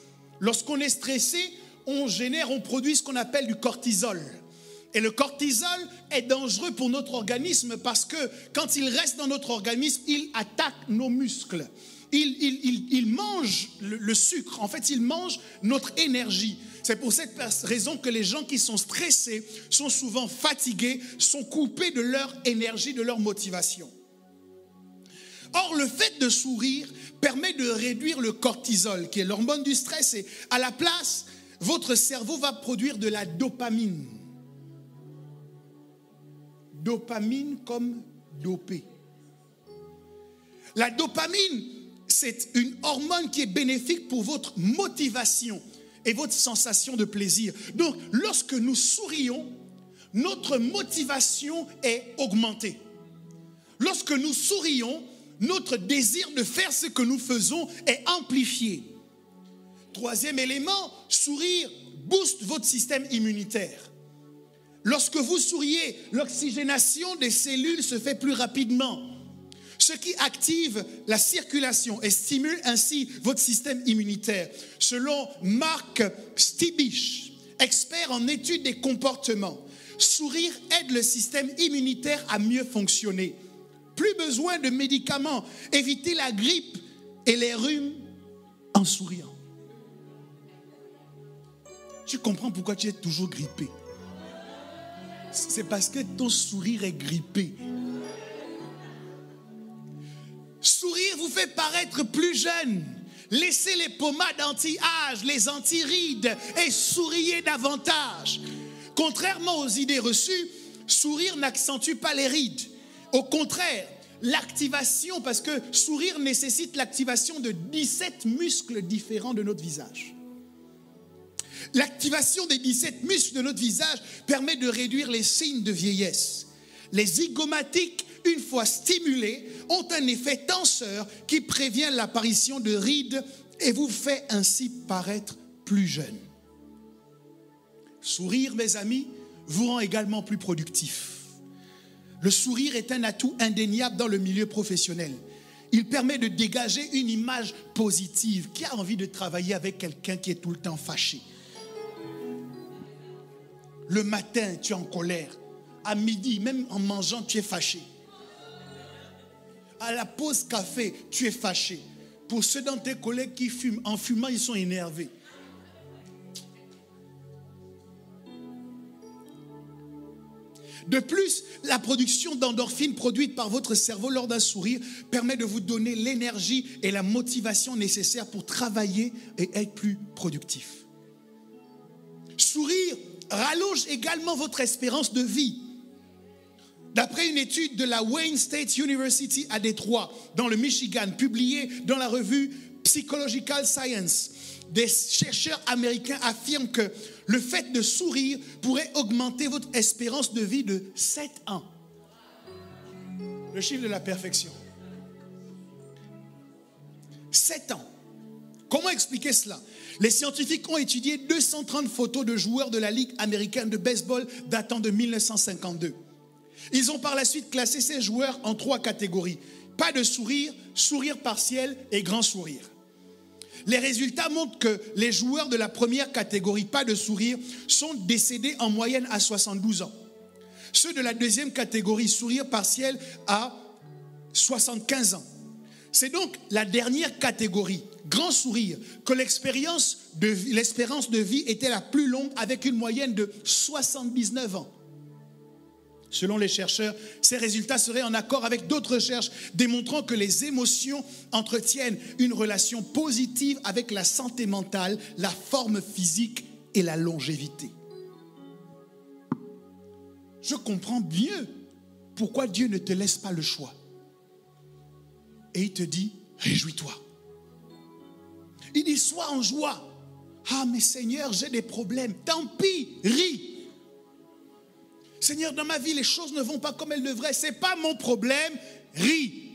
lorsqu'on est stressé, on produit ce qu'on appelle du cortisol. Et le cortisol est dangereux pour notre organisme parce que quand il reste dans notre organisme, il attaque nos muscles. Il mange le sucre. En fait, il mange notre énergie. C'est pour cette raison que les gens qui sont stressés sont souvent fatigués, sont coupés de leur énergie, de leur motivation. Or, le fait de sourire permet de réduire le cortisol, qui est l'hormone du stress. Et à la place, votre cerveau va produire de la dopamine. Dopamine comme dopé. La dopamine, c'est une hormone qui est bénéfique pour votre motivation et votre sensation de plaisir. Donc, lorsque nous sourions, notre motivation est augmentée. Lorsque nous sourions, notre désir de faire ce que nous faisons est amplifié. Troisième élément, sourire booste votre système immunitaire. Lorsque vous souriez, l'oxygénation des cellules se fait plus rapidement, ce qui active la circulation et stimule ainsi votre système immunitaire. Selon Mark Stibish, expert en études des comportements, sourire aide le système immunitaire à mieux fonctionner. Plus besoin de médicaments, évitez la grippe et les rhumes en souriant. Tu comprends pourquoi tu es toujours grippé? C'est parce que ton sourire est grippé. Sourire vous fait paraître plus jeune. Laissez les pommades anti-âge, les anti-rides et souriez davantage. Contrairement aux idées reçues, sourire n'accentue pas les rides. Au contraire, l'activation, parce que sourire nécessite l'activation de 17 muscles différents de notre visage. L'activation des 17 muscles de notre visage permet de réduire les signes de vieillesse. Les zygomatiques, une fois stimulés, ont un effet tenseur qui prévient l'apparition de rides et vous fait ainsi paraître plus jeune. Sourire, mes amis, vous rend également plus productif. Le sourire est un atout indéniable dans le milieu professionnel. Il permet de dégager une image positive. Qui a envie de travailler avec quelqu'un qui est tout le temps fâché? Le matin, tu es en colère. À midi, même en mangeant, tu es fâché. À la pause café, tu es fâché. Pour ceux d'entre tes collègues qui fument, en fumant, ils sont énervés. De plus, la production d'endorphines produite par votre cerveau lors d'un sourire permet de vous donner l'énergie et la motivation nécessaires pour travailler et être plus productif. Sourire rallonge également votre espérance de vie. D'après une étude de la Wayne State University à Détroit, dans le Michigan, publiée dans la revue Psychological Science, des chercheurs américains affirment que le fait de sourire pourrait augmenter votre espérance de vie de 7 ans. Le chiffre de la perfection. 7 ans. Comment expliquer cela? Les scientifiques ont étudié 230 photos de joueurs de la Ligue américaine de baseball datant de 1952. Ils ont par la suite classé ces joueurs en 3 catégories. Pas de sourire, sourire partiel et grand sourire. Les résultats montrent que les joueurs de la première catégorie, pas de sourire, sont décédés en moyenne à 72 ans. Ceux de la deuxième catégorie, sourire partiel, à 75 ans. C'est donc la dernière catégorie, grand sourire, que l'espérance de vie était la plus longue avec une moyenne de 79 ans. Selon les chercheurs, ces résultats seraient en accord avec d'autres recherches démontrant que les émotions entretiennent une relation positive avec la santé mentale, la forme physique et la longévité. Je comprends mieux pourquoi Dieu ne te laisse pas le choix. Et il te dit, réjouis-toi. Il dit, sois en joie. Ah, mais Seigneur, j'ai des problèmes. Tant pis, ris. Seigneur, dans ma vie, les choses ne vont pas comme elles devraient. Ce n'est pas mon problème, ris.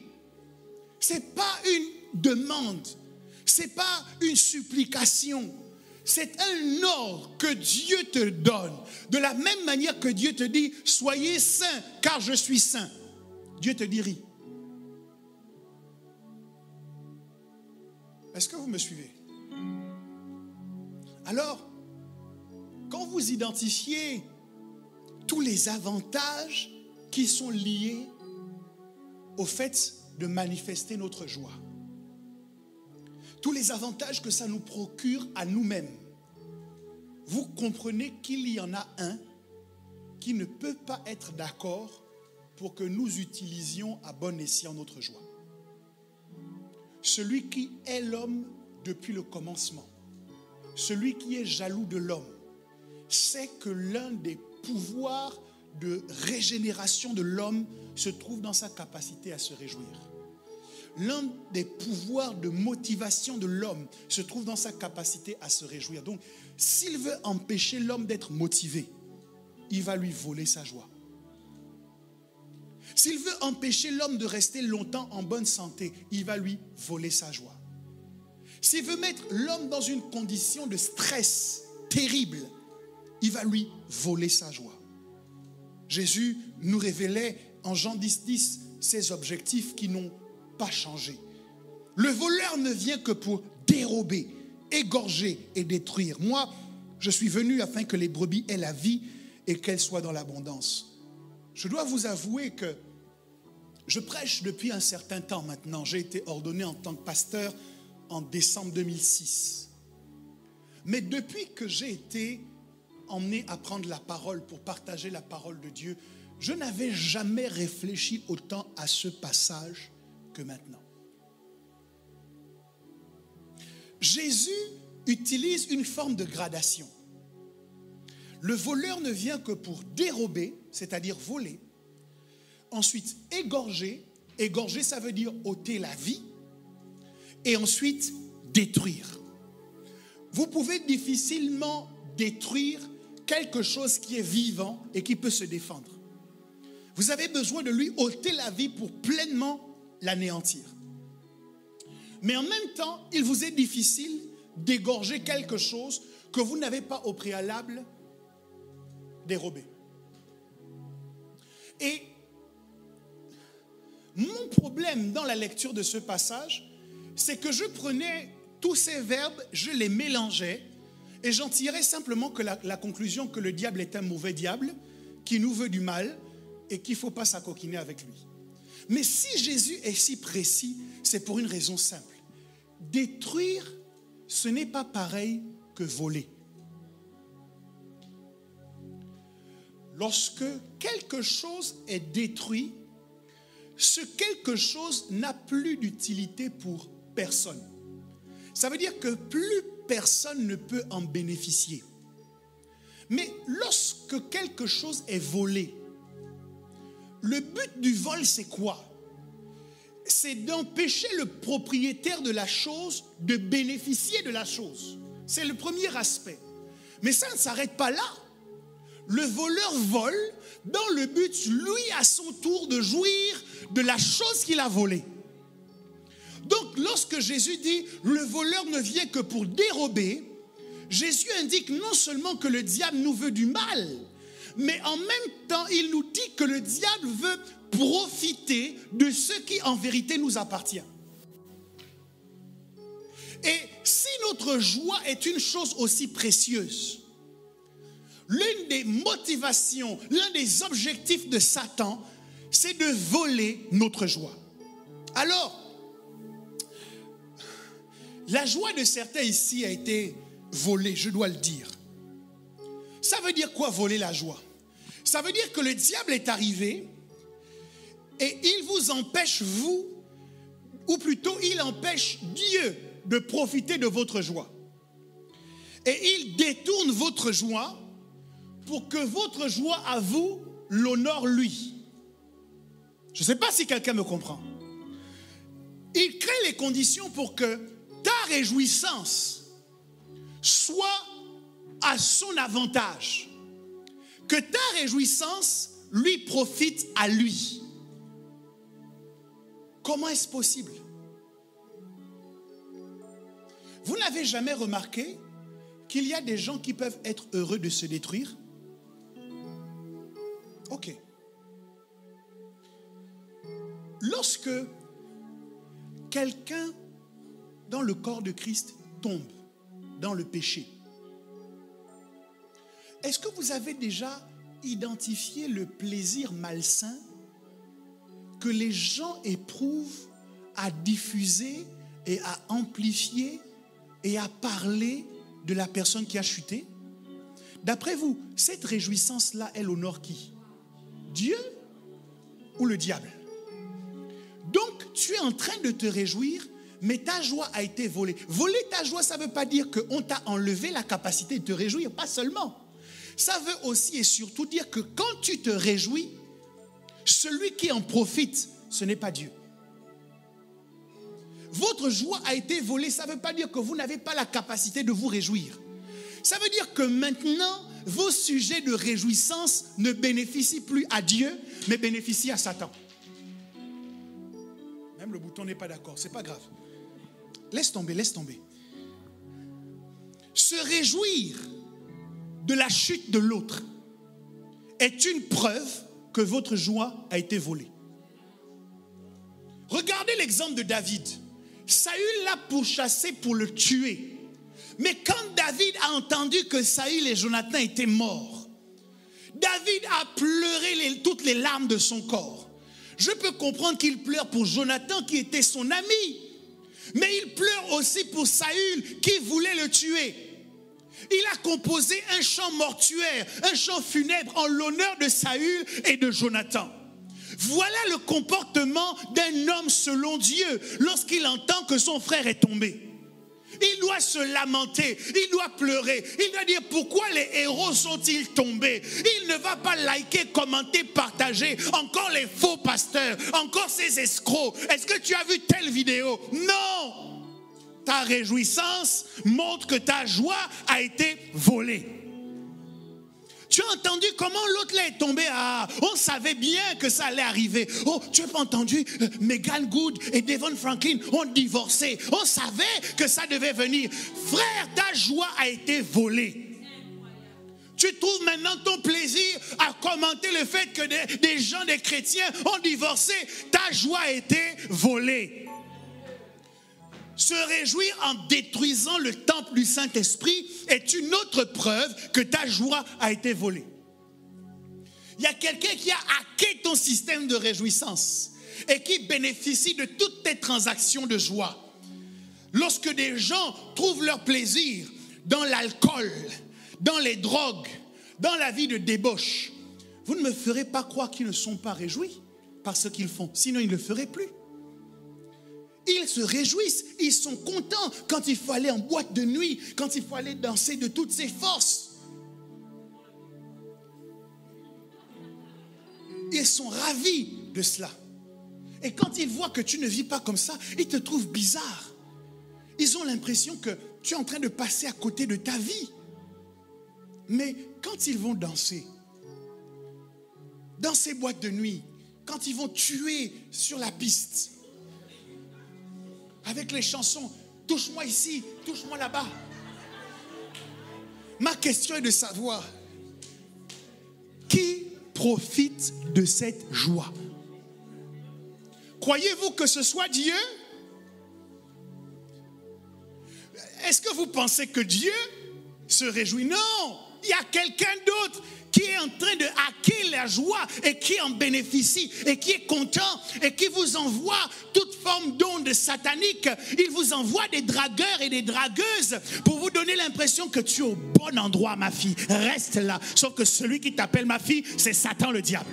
Ce n'est pas une demande. Ce n'est pas une supplication. C'est un ordre que Dieu te donne. De la même manière que Dieu te dit, soyez saints, car je suis saint. Dieu te dit, ris. Est-ce que vous me suivez? Alors, quand vous identifiez tous les avantages qui sont liés au fait de manifester notre joie, tous les avantages que ça nous procure à nous-mêmes, vous comprenez qu'il y en a un qui ne peut pas être d'accord pour que nous utilisions à bon escient notre joie. Celui qui est l'homme depuis le commencement, celui qui est jaloux de l'homme, sait que l'un des pouvoirs de régénération de l'homme se trouve dans sa capacité à se réjouir. L'un des pouvoirs de motivation de l'homme se trouve dans sa capacité à se réjouir. Donc, s'il veut empêcher l'homme d'être motivé, il va lui voler sa joie. S'il veut empêcher l'homme de rester longtemps en bonne santé, il va lui voler sa joie. S'il veut mettre l'homme dans une condition de stress terrible, il va lui voler sa joie. Jésus nous révélait en Jean 10:10 ses objectifs qui n'ont pas changé. Le voleur ne vient que pour dérober, égorger et détruire. Moi, je suis venu afin que les brebis aient la vie et qu'elles soient dans l'abondance. Je dois vous avouer que je prêche depuis un certain temps maintenant. J'ai été ordonné en tant que pasteur en décembre 2006. Mais depuis que j'ai été emmené à prendre la parole pour partager la parole de Dieu, je n'avais jamais réfléchi autant à ce passage que maintenant. Jésus utilise une forme de gradation. Le voleur ne vient que pour dérober, c'est-à-dire voler. Ensuite, égorger. Égorger, ça veut dire ôter la vie. Et ensuite, détruire. Vous pouvez difficilement détruire quelque chose qui est vivant et qui peut se défendre. Vous avez besoin de lui ôter la vie pour pleinement l'anéantir. Mais en même temps, il vous est difficile d'égorger quelque chose que vous n'avez pas au préalable dérobé. Et mon problème dans la lecture de ce passage, c'est que je prenais tous ces verbes, je les mélangeais et j'en tirais simplement que la conclusion que le diable est un mauvais diable qui nous veut du mal et qu'il ne faut pas s'acoquiner avec lui. Mais si Jésus est si précis, c'est pour une raison simple. Détruire, ce n'est pas pareil que voler. Lorsque quelque chose est détruit, ce quelque chose n'a plus d'utilité pour personne. Ça veut dire que plus personne ne peut en bénéficier. Mais lorsque quelque chose est volé, le but du vol, c'est quoi? C'est d'empêcher le propriétaire de la chose de bénéficier de la chose. C'est le premier aspect. Mais ça ne s'arrête pas là. Le voleur vole dans le but, lui, à son tour, de jouir de la chose qu'il a volée. Donc, lorsque Jésus dit « le voleur ne vient que pour dérober », Jésus indique non seulement que le diable nous veut du mal, mais en même temps, il nous dit que le diable veut profiter de ce qui en vérité nous appartient. Et si notre joie est une chose aussi précieuse, l'une des motivations, l'un des objectifs de Satan, c'est de voler notre joie. Alors, la joie de certains ici a été volée, je dois le dire. Ça veut dire quoi, voler la joie? Ça veut dire que le diable est arrivé et il vous empêche, vous, ou plutôt il empêche Dieu de profiter de votre joie. Et il détourne votre joie pour que votre joie à vous l'honore lui. Je ne sais pas si quelqu'un me comprend. Il crée les conditions pour que ta réjouissance soit à son avantage. Que ta réjouissance lui profite à lui. Comment est-ce possible? Vous n'avez jamais remarqué qu'il y a des gens qui peuvent être heureux de se détruire? Ok. Lorsque quelqu'un dans le corps de Christ tombe dans le péché, Est-ce que vous avez déjà identifié le plaisir malsain que les gens éprouvent à diffuser et à amplifier et à parler de la personne qui a chuté? D'après vous, cette réjouissance-là, elle honore qui? Dieu ou le diable? Donc, tu es en train de te réjouir, mais ta joie a été volée. Voler ta joie, ça ne veut pas dire qu'on t'a enlevé la capacité de te réjouir, pas seulement. Ça veut aussi et surtout dire que quand tu te réjouis, celui qui en profite, ce n'est pas Dieu. Votre joie a été volée, ça ne veut pas dire que vous n'avez pas la capacité de vous réjouir. Ça veut dire que maintenant, vos sujets de réjouissance ne bénéficient plus à Dieu, mais bénéficient à Satan. Même le bouton n'est pas d'accord, c'est pas grave. Laisse tomber, laisse tomber. Se réjouir de la chute de l'autre est une preuve que votre joie a été volée. Regardez l'exemple de David. Saül l'a pourchassé pour le tuer. Mais quand David a entendu que Saül et Jonathan étaient morts, David a pleuré toutes les larmes de son corps. Je peux comprendre qu'il pleure pour Jonathan qui était son ami. Mais il pleure aussi pour Saül qui voulait le tuer. Il a composé un chant mortuaire, un chant funèbre en l'honneur de Saül et de Jonathan. Voilà le comportement d'un homme selon Dieu lorsqu'il entend que son frère est tombé. Il doit se lamenter, il doit pleurer, il doit dire pourquoi les héros sont-ils tombés. Il ne va pas liker, commenter, partager. Encore les faux pasteurs, encore ces escrocs. Est-ce que tu as vu telle vidéo? Non! Ta réjouissance montre que ta joie a été volée. Tu as entendu comment l'autre là est tombé? Ah, on savait bien que ça allait arriver. Oh, tu n'as pas entendu? Megan Good et Devon Franklin ont divorcé. On savait que ça devait venir. Frère, ta joie a été volée. Tu trouves maintenant ton plaisir à commenter le fait que des gens, des chrétiens ont divorcé. Ta joie a été volée. Se réjouir en détruisant le temple du Saint-Esprit est une autre preuve que ta joie a été volée. Il y a quelqu'un qui a hacké ton système de réjouissance et qui bénéficie de toutes tes transactions de joie. Lorsque des gens trouvent leur plaisir dans l'alcool, dans les drogues, dans la vie de débauche, vous ne me ferez pas croire qu'ils ne sont pas réjouis par ce qu'ils font, sinon ils ne le feraient plus. Ils se réjouissent, ils sont contents quand il faut aller en boîte de nuit, quand il faut aller danser de toutes ses forces. Ils sont ravis de cela. Et quand ils voient que tu ne vis pas comme ça, ils te trouvent bizarre. Ils ont l'impression que tu es en train de passer à côté de ta vie. Mais quand ils vont danser, dans ces boîtes de nuit, quand ils vont tuer sur la piste, avec les chansons, touche-moi ici, touche-moi là-bas. Ma question est de savoir, qui profite de cette joie? Croyez-vous que ce soit Dieu? Est-ce que vous pensez que Dieu se réjouit? Non, il y a quelqu'un d'autre qui est en train de hacker la joie et qui en bénéficie et qui est content et qui vous envoie toute forme d'onde satanique. Il vous envoie des dragueurs et des dragueuses pour vous donner l'impression que tu es au bon endroit, ma fille. Reste là. Sauf que celui qui t'appelle ma fille, c'est Satan le diable.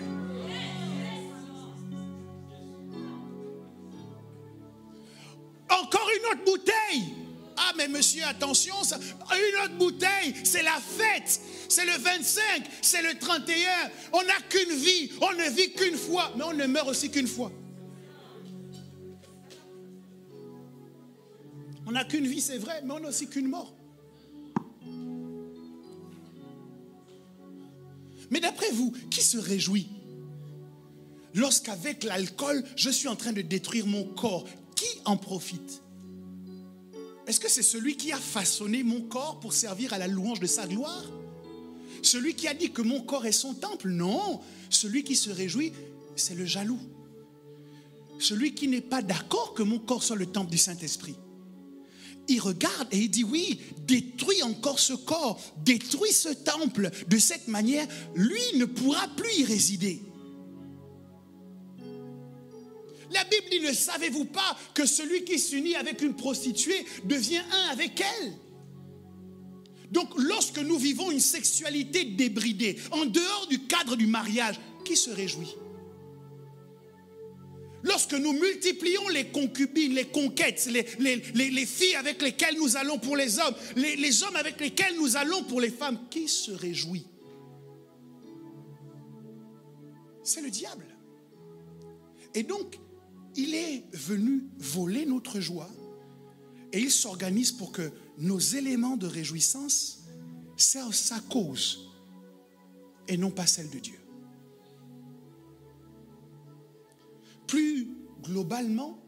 Encore une autre bouteille. Ah mais monsieur, attention, ça, une autre bouteille, c'est la fête, c'est le 25, c'est le 31. On n'a qu'une vie, on ne vit qu'une fois, mais on ne meurt aussi qu'une fois. On n'a qu'une vie, c'est vrai, mais on n'a aussi qu'une mort. Mais d'après vous, qui se réjouit lorsqu'avec l'alcool, je suis en train de détruire mon corps? Qui en profite? Est-ce que c'est celui qui a façonné mon corps pour servir à la louange de sa gloire? Celui qui a dit que mon corps est son temple? Non, celui qui se réjouit, c'est le jaloux. Celui qui n'est pas d'accord que mon corps soit le temple du Saint-Esprit. il regarde et il dit oui, détruis encore ce corps, détruis ce temple. De cette manière, lui ne pourra plus y résider. La Bible dit, ne savez-vous pas que celui qui s'unit avec une prostituée devient un avec elle? Donc lorsque nous vivons une sexualité débridée, en dehors du cadre du mariage, qui se réjouit? Lorsque nous multiplions les concubines, les conquêtes, les filles avec lesquelles nous allons pour les hommes, les hommes avec lesquels nous allons pour les femmes, qui se réjouit? C'est le diable. Et donc, il est venu voler notre joie et il s'organise pour que nos éléments de réjouissance servent sa cause et non pas celle de Dieu. Plus globalement,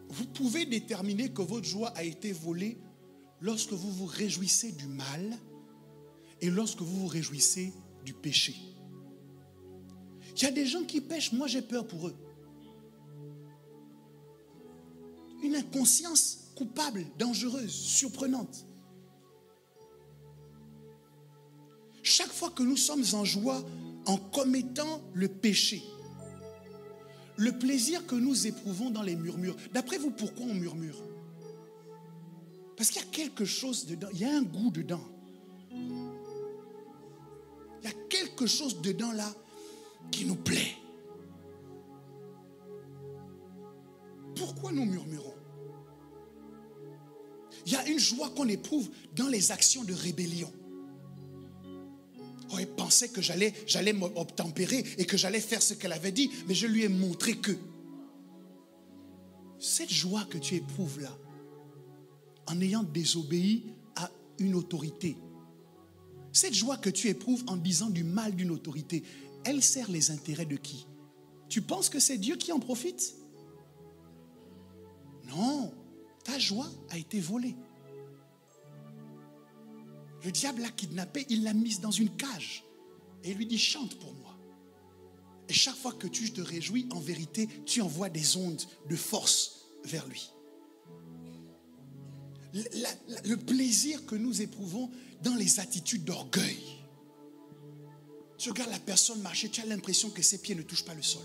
vous pouvez déterminer que votre joie a été volée lorsque vous vous réjouissez du mal et lorsque vous vous réjouissez du péché. Il y a des gens qui pêchent, moi j'ai peur pour eux. Une inconscience coupable, dangereuse, surprenante. Chaque fois que nous sommes en joie en commettant le péché, le plaisir que nous éprouvons dans les murmures, d'après vous, pourquoi on murmure? Parce qu'il y a quelque chose dedans, il y a un goût dedans. Il y a quelque chose dedans là qui nous plaît. Pourquoi nous murmurons? Il y a une joie qu'on éprouve dans les actions de rébellion. Oh, elle pensait que j'allais m'obtempérer et que j'allais faire ce qu'elle avait dit, mais je lui ai montré que. Cette joie que tu éprouves là, en ayant désobéi à une autorité, cette joie que tu éprouves en disant du mal d'une autorité, elle sert les intérêts de qui? Tu penses que c'est Dieu qui en profite? Non, ta joie a été volée. Le diable l'a kidnappée, il l'a mise dans une cage. Et il lui dit, chante pour moi. Et chaque fois que tu te réjouis, en vérité, tu envoies des ondes de force vers lui. Le plaisir que nous éprouvons dans les attitudes d'orgueil. Tu regardes la personne marcher, tu as l'impression que ses pieds ne touchent pas le sol.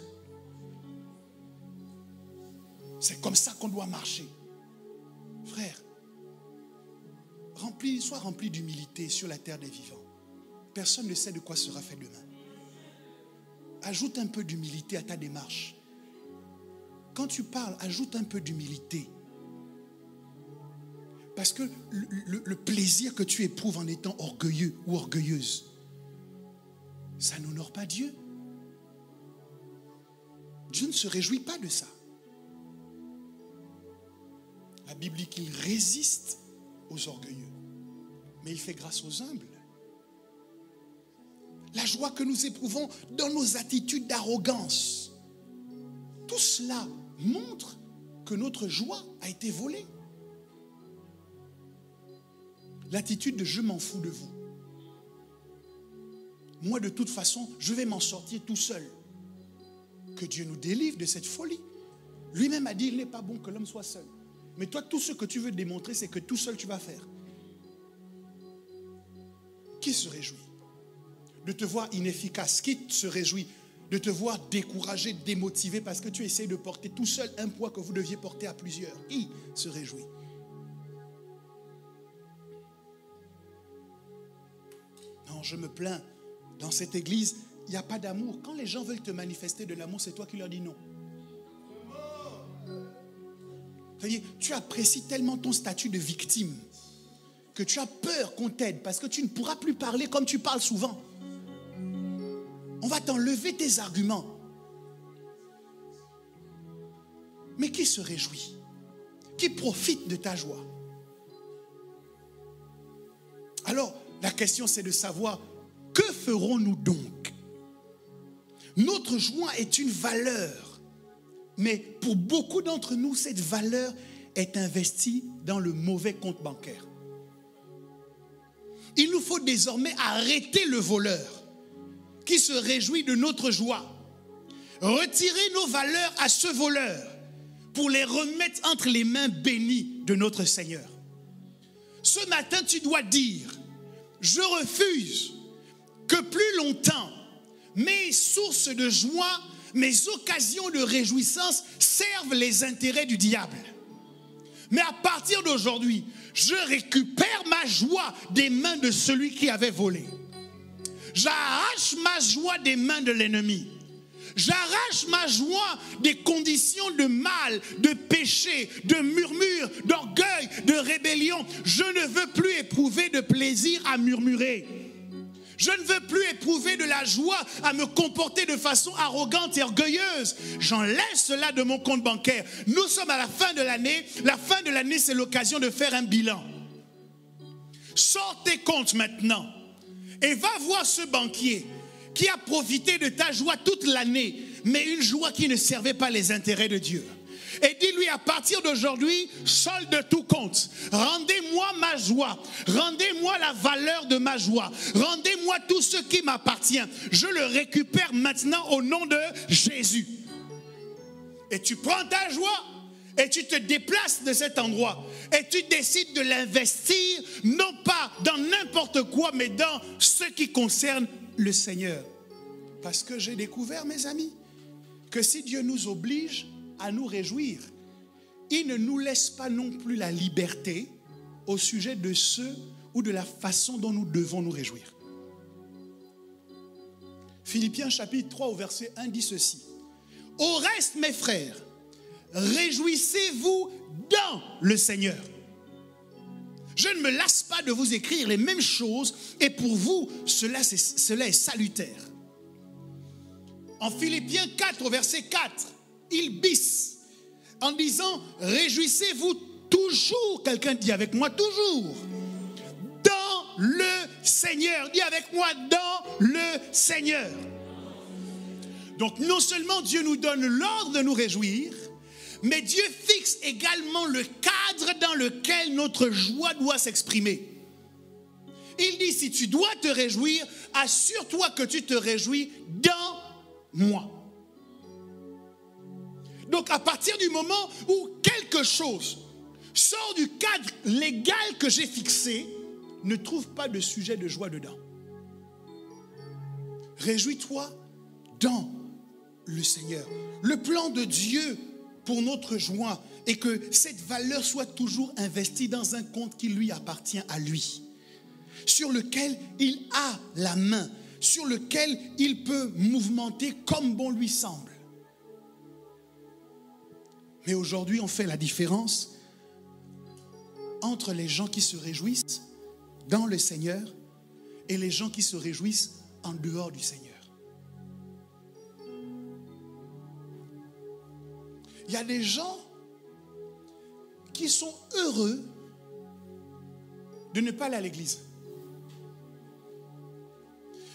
C'est comme ça qu'on doit marcher. Frère, sois rempli d'humilité sur la terre des vivants. Personne ne sait de quoi sera fait demain. Ajoute un peu d'humilité à ta démarche. Quand tu parles, ajoute un peu d'humilité. Parce que le plaisir que tu éprouves en étant orgueilleux ou orgueilleuse, ça n'honore pas Dieu. Dieu ne se réjouit pas de ça. La Bible dit qu'il résiste aux orgueilleux, mais il fait grâce aux humbles. La joie que nous éprouvons dans nos attitudes d'arrogance, tout cela montre que notre joie a été volée. L'attitude de je m'en fous de vous. Moi, de toute façon, je vais m'en sortir tout seul. Que Dieu nous délivre de cette folie. Lui-même a dit, il n'est pas bon que l'homme soit seul. Mais toi, tout ce que tu veux démontrer, c'est que tout seul tu vas faire. Qui se réjouit de te voir inefficace? Qui se réjouit de te voir découragé, démotivé parce que tu essaies de porter tout seul un poids que vous deviez porter à plusieurs? Qui se réjouit? Non, je me plains. Dans cette église, il n'y a pas d'amour. Quand les gens veulent te manifester de l'amour, c'est toi qui leur dis non. Tu apprécies tellement ton statut de victime que tu as peur qu'on t'aide parce que tu ne pourras plus parler comme tu parles souvent. On va t'enlever tes arguments. Mais qui se réjouit? Qui profite de ta joie? Alors, la question c'est de savoir, que ferons-nous donc? Notre joie est une valeur. Mais pour beaucoup d'entre nous, cette valeur est investie dans le mauvais compte bancaire. Il nous faut désormais arrêter le voleur qui se réjouit de notre joie. Retirer nos valeurs à ce voleur pour les remettre entre les mains bénies de notre Seigneur. Ce matin, tu dois dire, je refuse que plus longtemps mes sources de joie, mes occasions de réjouissance servent les intérêts du diable. Mais à partir d'aujourd'hui, je récupère ma joie des mains de celui qui avait volé. J'arrache ma joie des mains de l'ennemi. J'arrache ma joie des conditions de mal, de péché, de murmure, d'orgueil, de rébellion. Je ne veux plus éprouver de plaisir à murmurer. Je ne veux plus éprouver de la joie à me comporter de façon arrogante et orgueilleuse. J'enlève cela de mon compte bancaire. Nous sommes à la fin de l'année. La fin de l'année, c'est l'occasion de faire un bilan. Sors tes comptes maintenant et va voir ce banquier qui a profité de ta joie toute l'année, mais une joie qui ne servait pas les intérêts de Dieu. Et dis-lui, à partir d'aujourd'hui, solde tout compte. Rendez-moi ma joie. Rendez-moi la valeur de ma joie. Rendez-moi tout ce qui m'appartient. Je le récupère maintenant au nom de Jésus. Et tu prends ta joie et tu te déplaces de cet endroit. Et tu décides de l'investir, non pas dans n'importe quoi, mais dans ce qui concerne le Seigneur. Parce que j'ai découvert, mes amis, que si Dieu nous oblige à nous réjouir, il ne nous laisse pas non plus la liberté au sujet de ce ou de la façon dont nous devons nous réjouir. Philippiens chapitre 3 au verset 1 dit ceci. Au reste, mes frères, réjouissez-vous dans le Seigneur. Je ne me lasse pas de vous écrire les mêmes choses et pour vous, cela est salutaire. En Philippiens 4 au verset 4, il bisse en disant, réjouissez-vous toujours, quelqu'un dit avec moi, toujours, dans le Seigneur. Dis avec moi, dans le Seigneur. Donc non seulement Dieu nous donne l'ordre de nous réjouir, mais Dieu fixe également le cadre dans lequel notre joie doit s'exprimer. Il dit, si tu dois te réjouir, assure-toi que tu te réjouis dans moi. Donc à partir du moment où quelque chose sort du cadre légal que j'ai fixé, ne trouve pas de sujet de joie dedans. Réjouis-toi dans le Seigneur. Le plan de Dieu pour notre joie est que cette valeur soit toujours investie dans un compte qui lui appartient à lui, sur lequel il a la main, sur lequel il peut mouvementer comme bon lui semble. Mais aujourd'hui, on fait la différence entre les gens qui se réjouissent dans le Seigneur et les gens qui se réjouissent en dehors du Seigneur. Il y a des gens qui sont heureux de ne pas aller à l'église.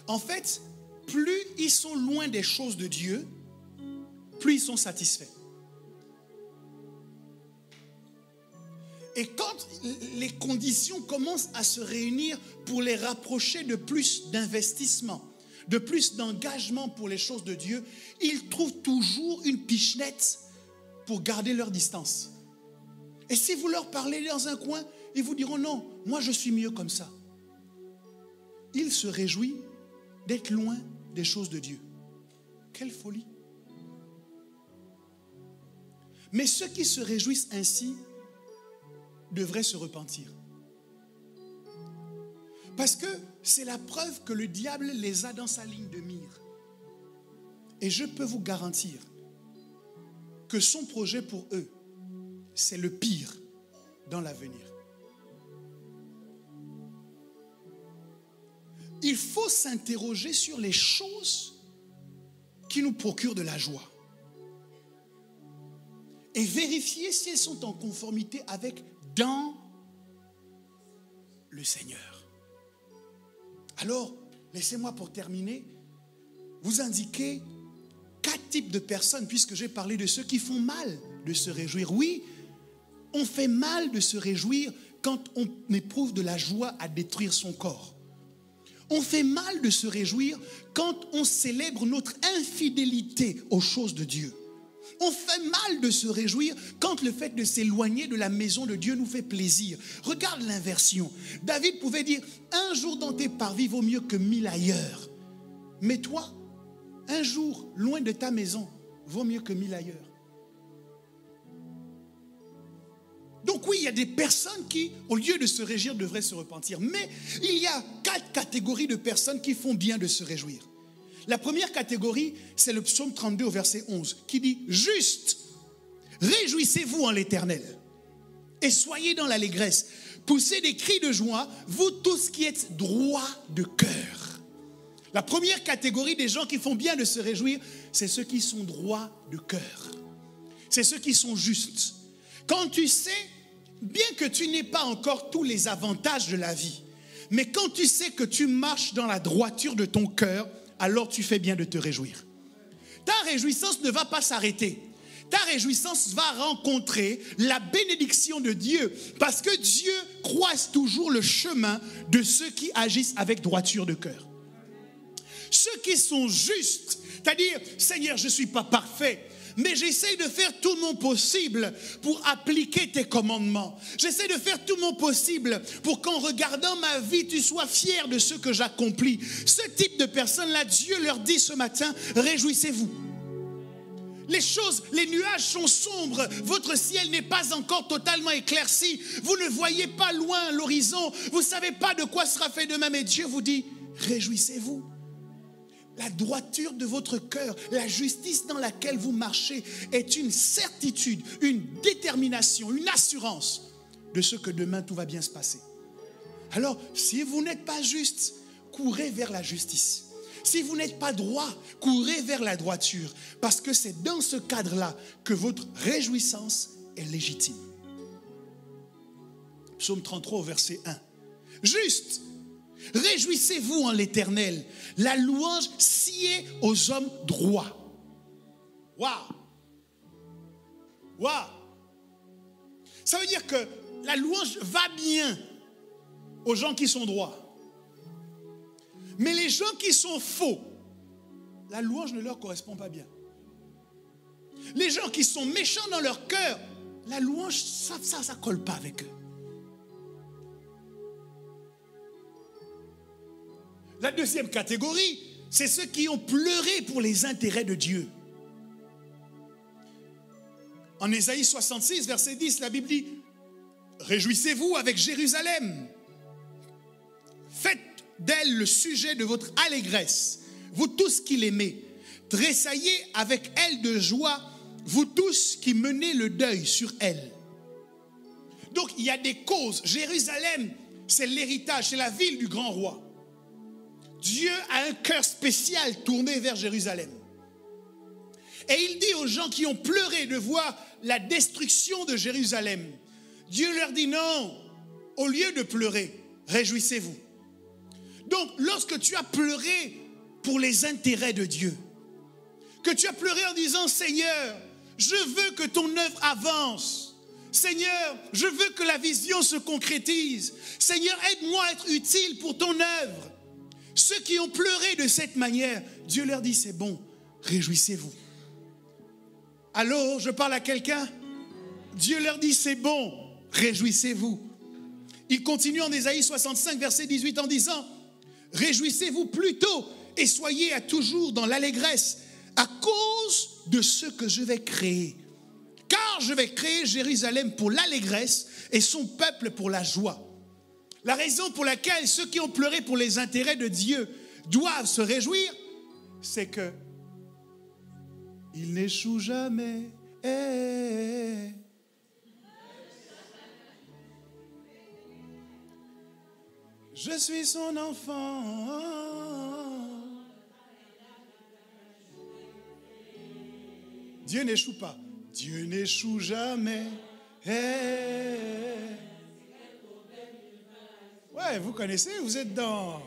En fait, plus ils sont loin des choses de Dieu, plus ils sont satisfaits. Et quand les conditions commencent à se réunir pour les rapprocher de plus d'investissement, de plus d'engagement pour les choses de Dieu, ils trouvent toujours une pichenette pour garder leur distance. Et si vous leur parlez dans un coin, ils vous diront non, moi je suis mieux comme ça. Ils se réjouissent d'être loin des choses de Dieu. Quelle folie! Mais ceux qui se réjouissent ainsi devraient se repentir. Parce que c'est la preuve que le diable les a dans sa ligne de mire. Et je peux vous garantir que son projet pour eux, c'est le pire dans l'avenir. Il faut s'interroger sur les choses qui nous procurent de la joie et vérifier si elles sont en conformité avec dans le Seigneur. Alors, laissez-moi pour terminer vous indiquer 4 types de personnes, puisque j'ai parlé de ceux qui font mal de se réjouir. Oui, on fait mal de se réjouir quand on éprouve de la joie à détruire son corps. On fait mal de se réjouir quand on célèbre notre infidélité aux choses de Dieu. On fait mal de se réjouir quand le fait de s'éloigner de la maison de Dieu nous fait plaisir. Regarde l'inversion. David pouvait dire, un jour dans tes parvis vaut mieux que 1000 ailleurs. Mais toi, un jour loin de ta maison vaut mieux que 1000 ailleurs. Donc oui, il y a des personnes qui, au lieu de se réjouir, devraient se repentir. Mais il y a 4 catégories de personnes qui font bien de se réjouir. La première catégorie, c'est le psaume 32 au verset 11, qui dit « Juste, réjouissez-vous en l'Éternel et soyez dans l'allégresse. Poussez des cris de joie, vous tous qui êtes droits de cœur. » La première catégorie des gens qui font bien de se réjouir, c'est ceux qui sont droits de cœur. C'est ceux qui sont justes. Quand tu sais, bien que tu n'aies pas encore tous les avantages de la vie, mais quand tu sais que tu marches dans la droiture de ton cœur, alors tu fais bien de te réjouir. Ta réjouissance ne va pas s'arrêter. Ta réjouissance va rencontrer la bénédiction de Dieu, parce que Dieu croise toujours le chemin de ceux qui agissent avec droiture de cœur. Ceux qui sont justes, c'est-à-dire, Seigneur, je ne suis pas parfait, mais j'essaie de faire tout mon possible pour appliquer tes commandements. J'essaie de faire tout mon possible pour qu'en regardant ma vie, tu sois fier de ce que j'accomplis. Ce type de personnes-là, Dieu leur dit ce matin, réjouissez-vous. Les nuages sont sombres, votre ciel n'est pas encore totalement éclairci, vous ne voyez pas loin l'horizon, vous ne savez pas de quoi sera fait demain, mais Dieu vous dit, réjouissez-vous. La droiture de votre cœur, la justice dans laquelle vous marchez est une certitude, une détermination, une assurance de ce que demain tout va bien se passer. Alors, si vous n'êtes pas juste, courez vers la justice. Si vous n'êtes pas droit, courez vers la droiture, parce que c'est dans ce cadre-là que votre réjouissance est légitime. Psaume 33 au verset 1. Juste, réjouissez-vous en l'Éternel. La louange sied aux hommes droits. Waouh! Waouh! Ça veut dire que la louange va bien aux gens qui sont droits. Mais les gens qui sont faux, la louange ne leur correspond pas bien. Les gens qui sont méchants dans leur cœur, la louange, ça ne colle pas avec eux. La deuxième catégorie, c'est ceux qui ont pleuré pour les intérêts de Dieu. En Ésaïe 66, verset 10, la Bible dit « Réjouissez-vous avec Jérusalem. Faites d'elle le sujet de votre allégresse, vous tous qui l'aimez. Tressaillez avec elle de joie, vous tous qui menez le deuil sur elle. » Donc il y a des causes. Jérusalem, c'est l'héritage, c'est la ville du grand roi. Dieu a un cœur spécial tourné vers Jérusalem. Et il dit aux gens qui ont pleuré de voir la destruction de Jérusalem, Dieu leur dit non, au lieu de pleurer, réjouissez-vous. Donc, lorsque tu as pleuré pour les intérêts de Dieu, que tu as pleuré en disant, Seigneur, je veux que ton œuvre avance. Seigneur, je veux que la vision se concrétise. Seigneur, aide-moi à être utile pour ton œuvre. Ceux qui ont pleuré de cette manière, Dieu leur dit, c'est bon, réjouissez-vous. Allô, je parle à quelqu'un? Dieu leur dit, c'est bon, réjouissez-vous. Il continue en Ésaïe 65, verset 18 en disant, réjouissez-vous plutôt et soyez à toujours dans l'allégresse à cause de ce que je vais créer. Car je vais créer Jérusalem pour l'allégresse et son peuple pour la joie. La raison pour laquelle ceux qui ont pleuré pour les intérêts de Dieu doivent se réjouir, c'est que il n'échoue jamais. Je suis son enfant. Dieu n'échoue pas. Dieu n'échoue jamais. Ouais, vous connaissez, vous êtes dans.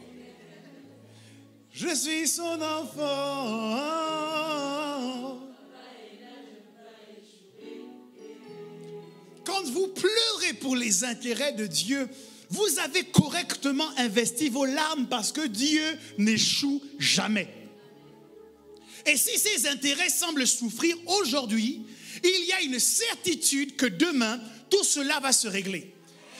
Je suis son enfant. Quand vous pleurez pour les intérêts de Dieu, vous avez correctement investi vos larmes parce que Dieu n'échoue jamais. Et si ces intérêts semblent souffrir aujourd'hui, il y a une certitude que demain, tout cela va se régler.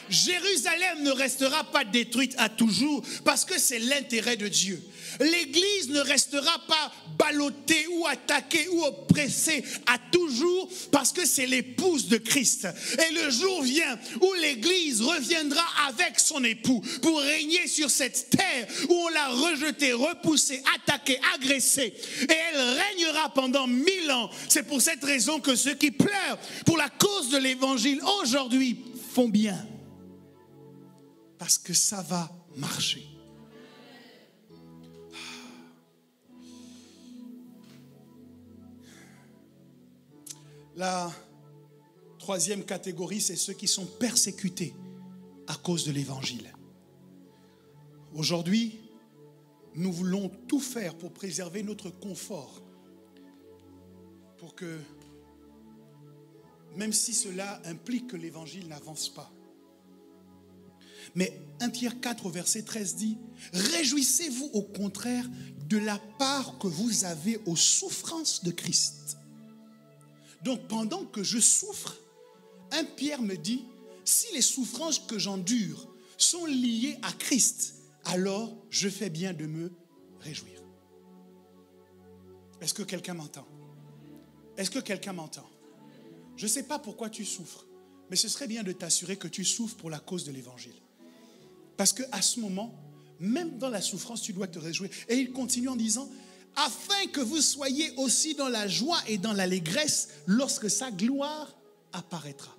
Jérusalem ne restera pas détruite à toujours parce que c'est l'intérêt de Dieu. L'Église ne restera pas ballottée ou attaquée ou oppressée à toujours parce que c'est l'épouse de Christ. Et le jour vient où l'Église reviendra avec son époux pour régner sur cette terre où on l'a rejetée, repoussée, attaquée, agressée. Et elle régnera pendant 1000 ans. C'est pour cette raison que ceux qui pleurent pour la cause de l'Évangile aujourd'hui font bien. Parce que ça va marcher. La troisième catégorie, c'est ceux qui sont persécutés à cause de l'Évangile. Aujourd'hui, nous voulons tout faire pour préserver notre confort. Pour que, même si cela implique que l'Évangile n'avance pas. Mais 1 Pierre 4, verset 13 dit, « Réjouissez-vous au contraire de la part que vous avez aux souffrances de Christ. » Donc pendant que je souffre, 1 Pierre me dit, si les souffrances que j'endure sont liées à Christ, alors je fais bien de me réjouir. Est-ce que quelqu'un m'entend? Est-ce que quelqu'un m'entend? Je ne sais pas pourquoi tu souffres, mais ce serait bien de t'assurer que tu souffres pour la cause de l'Évangile. Parce qu'à ce moment, même dans la souffrance, tu dois te réjouir. Et il continue en disant, afin que vous soyez aussi dans la joie et dans l'allégresse lorsque sa gloire apparaîtra.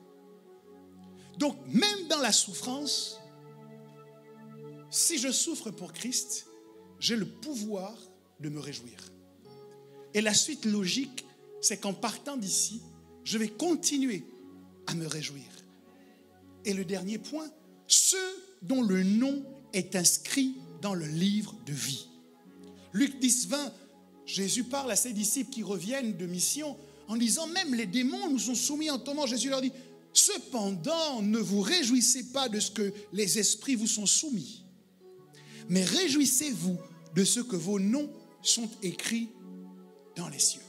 Donc, même dans la souffrance, si je souffre pour Christ, j'ai le pouvoir de me réjouir. Et la suite logique, c'est qu'en partant d'ici, je vais continuer à me réjouir. Et le dernier point, ceux dont le nom est inscrit dans le livre de vie. Luc 10, 20, Jésus parle à ses disciples qui reviennent de mission en disant, même les démons nous sont soumis en ton nom. Jésus leur dit, cependant, ne vous réjouissez pas de ce que les esprits vous sont soumis, mais réjouissez-vous de ce que vos noms sont écrits dans les cieux.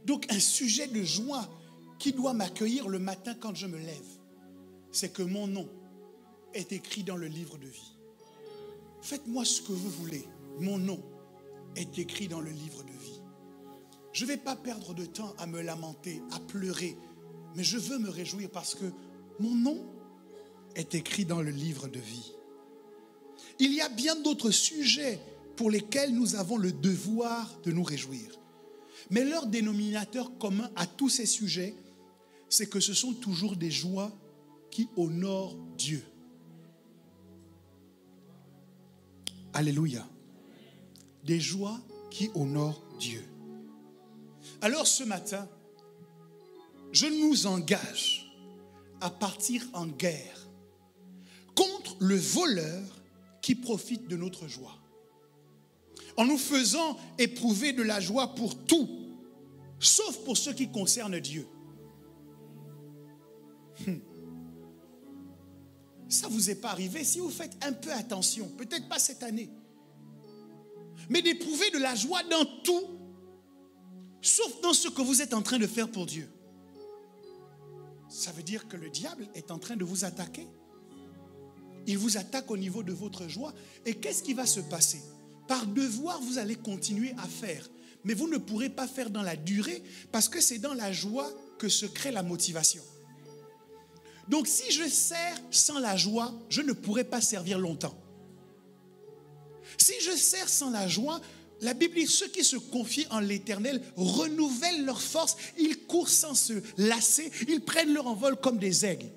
Donc un sujet de joie qui doit m'accueillir le matin quand je me lève, c'est que mon nom est écrit dans le livre de vie. Faites-moi ce que vous voulez, mon nom est écrit dans le livre de vie. Je ne vais pas perdre de temps à me lamenter, à pleurer, mais je veux me réjouir parce que mon nom est écrit dans le livre de vie. Il y a bien d'autres sujets pour lesquels nous avons le devoir de nous réjouir. Mais leur dénominateur commun à tous ces sujets, c'est que ce sont toujours des joies qui honorent Dieu. Alléluia. Des joies qui honorent Dieu. Alors ce matin, je nous engage à partir en guerre contre le voleur qui profite de notre joie. En nous faisant éprouver de la joie pour tout, sauf pour ce qui concerne Dieu. Ça ne vous est pas arrivé si vous faites un peu attention, peut-être pas cette année, mais d'éprouver de la joie dans tout, sauf dans ce que vous êtes en train de faire pour Dieu. Ça veut dire que le diable est en train de vous attaquer. Il vous attaque au niveau de votre joie. Et qu'est-ce qui va se passer? Par devoir, vous allez continuer à faire. Mais vous ne pourrez pas faire dans la durée parce que c'est dans la joie que se crée la motivation. Donc si je sers sans la joie, je ne pourrai pas servir longtemps. Si je sers sans la joie, la Bible dit, ceux qui se confient en l'Éternel renouvellent leur force, ils courent sans se lasser, ils prennent leur envol comme des aigles.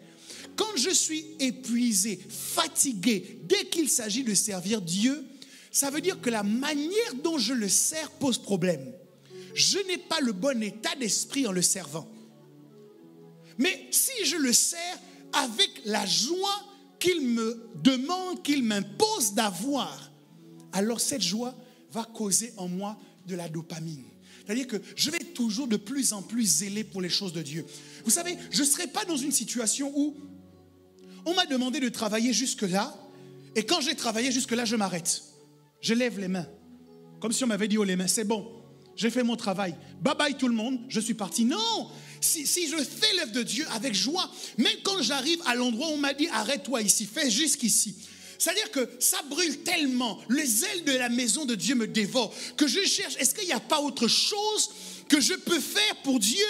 Quand je suis épuisé, fatigué, dès qu'il s'agit de servir Dieu, ça veut dire que la manière dont je le sers pose problème. Je n'ai pas le bon état d'esprit en le servant. Mais si je le sers avec la joie qu'il me demande, qu'il m'impose d'avoir, alors cette joie va causer en moi de la dopamine. C'est-à-dire que je vais être toujours de plus en plus zélé pour les choses de Dieu. Vous savez, je ne serai pas dans une situation où on m'a demandé de travailler jusque-là, et quand j'ai travaillé jusque-là, je m'arrête. Je lève les mains. Comme si on m'avait dit, oh les mains, c'est bon, j'ai fait mon travail. Bye bye tout le monde, je suis parti. Non, si je fais l'œuvre de Dieu avec joie, même quand j'arrive à l'endroit où on m'a dit, arrête-toi ici, fais jusqu'ici. C'est-à-dire que ça brûle tellement, les ailes de la maison de Dieu me dévorent, que je cherche, est-ce qu'il n'y a pas autre chose que je peux faire pour Dieu,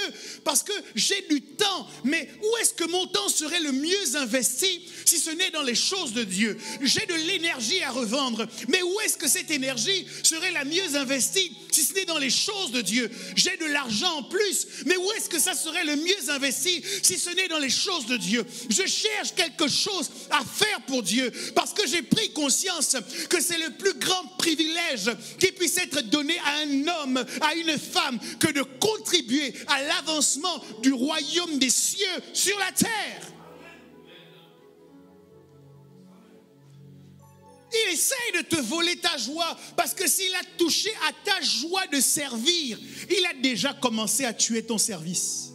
parce que j'ai du temps, mais où est-ce que mon temps serait le mieux investi si ce n'est dans les choses de Dieu? J'ai de l'énergie à revendre, mais où est-ce que cette énergie serait la mieux investie si ce n'est dans les choses de Dieu? J'ai de l'argent en plus, mais où est-ce que ça serait le mieux investi si ce n'est dans les choses de Dieu? Je cherche quelque chose à faire pour Dieu, parce que j'ai pris conscience que c'est le plus grand privilège qui puisse être donné à un homme, à une femme, que de contribuer à l'avancement du royaume des cieux sur la terre. Il essaye de te voler ta joie, parce que s'il a touché à ta joie de servir, il a déjà commencé à tuer ton service.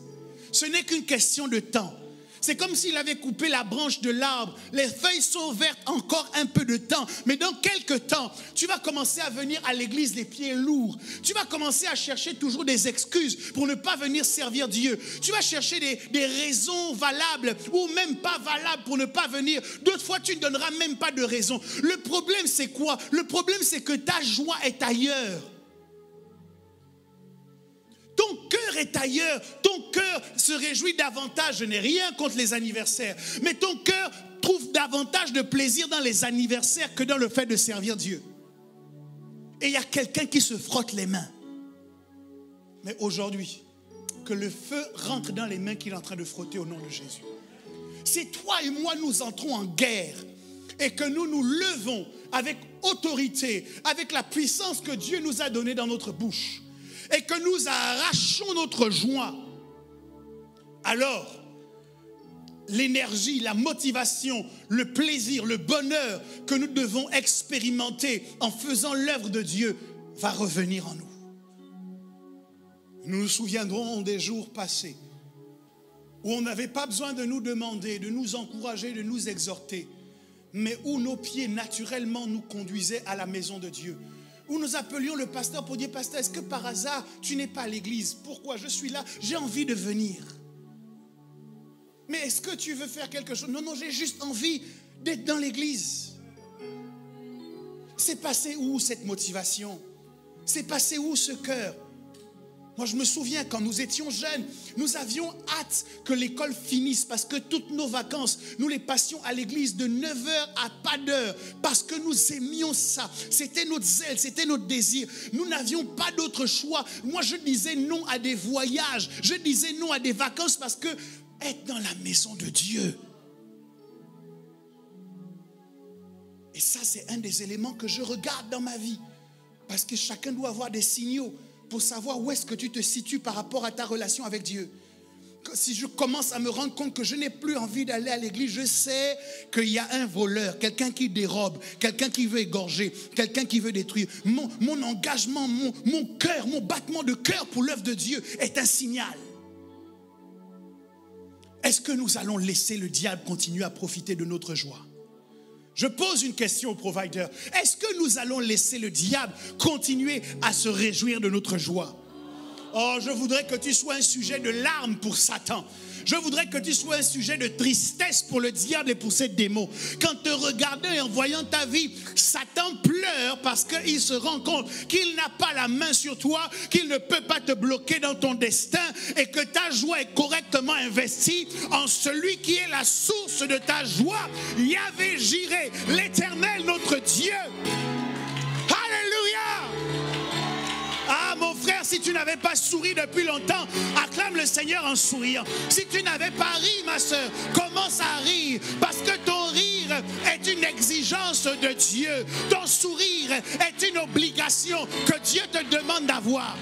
Ce n'est qu'une question de temps. C'est comme s'il avait coupé la branche de l'arbre. Les feuilles sont vertes encore un peu de temps. Mais dans quelques temps, tu vas commencer à venir à l'église les pieds lourds. Tu vas commencer à chercher toujours des excuses pour ne pas venir servir Dieu. Tu vas chercher des raisons valables ou même pas valables pour ne pas venir. D'autres fois, tu ne donneras même pas de raison. Le problème, c'est quoi? Le problème, c'est que ta joie est ailleurs. Ton cœur est ailleurs, ton cœur se réjouit davantage, je n'ai rien contre les anniversaires, mais ton cœur trouve davantage de plaisir dans les anniversaires que dans le fait de servir Dieu. Et il y a quelqu'un qui se frotte les mains. Mais aujourd'hui, que le feu rentre dans les mains qu'il est en train de frotter au nom de Jésus. Si toi et moi nous entrons en guerre et que nous nous levons avec autorité, avec la puissance que Dieu nous a donnée dans notre bouche, et que nous arrachons notre joie, alors l'énergie, la motivation, le plaisir, le bonheur que nous devons expérimenter en faisant l'œuvre de Dieu va revenir en nous. Nous nous souviendrons des jours passés où on n'avait pas besoin de nous demander, de nous encourager, de nous exhorter, mais où nos pieds naturellement nous conduisaient à la maison de Dieu. Où nous appelions le pasteur pour dire, pasteur, est-ce que par hasard tu n'es pas à l'église? Pourquoi? Je suis là, j'ai envie de venir. Mais est-ce que tu veux faire quelque chose? Non, j'ai juste envie d'être dans l'église. C'est passé où cette motivation? C'est passé où ce cœur? Moi, je me souviens, quand nous étions jeunes, nous avions hâte que l'école finisse parce que toutes nos vacances, nous les passions à l'église de 9h à pas d'heure parce que nous aimions ça. C'était notre zèle, c'était notre désir. Nous n'avions pas d'autre choix. Moi, je disais non à des voyages. Je disais non à des vacances parce que être dans la maison de Dieu. Et ça, c'est un des éléments que je regarde dans ma vie. Parce que chacun doit avoir des signaux pour savoir où est-ce que tu te situes par rapport à ta relation avec Dieu. Si je commence à me rendre compte que je n'ai plus envie d'aller à l'église, je sais qu'il y a un voleur, quelqu'un qui dérobe, quelqu'un qui veut égorger, quelqu'un qui veut détruire. Mon engagement, mon cœur, mon battement de cœur pour l'œuvre de Dieu est un signal. Est-ce que nous allons laisser le diable continuer à profiter de notre joie? Je pose une question au provider. Est-ce que nous allons laisser le diable continuer à se réjouir de notre joie? Oh, je voudrais que tu sois un sujet de larmes pour Satan. Je voudrais que tu sois un sujet de tristesse pour le diable et pour ses démons. Quand te regardant et en voyant ta vie, Satan pleure parce qu'il se rend compte qu'il n'a pas la main sur toi, qu'il ne peut pas te bloquer dans ton destin et que ta joie est correctement investie en celui qui est la source de ta joie. Yahvé Jireh, l'Éternel notre Dieu. Ah mon frère, si tu n'avais pas souri depuis longtemps, acclame le Seigneur en souriant. Si tu n'avais pas ri, ma soeur, commence à rire. Parce que ton rire est une exigence de Dieu. Ton sourire est une obligation que Dieu te demande d'avoir.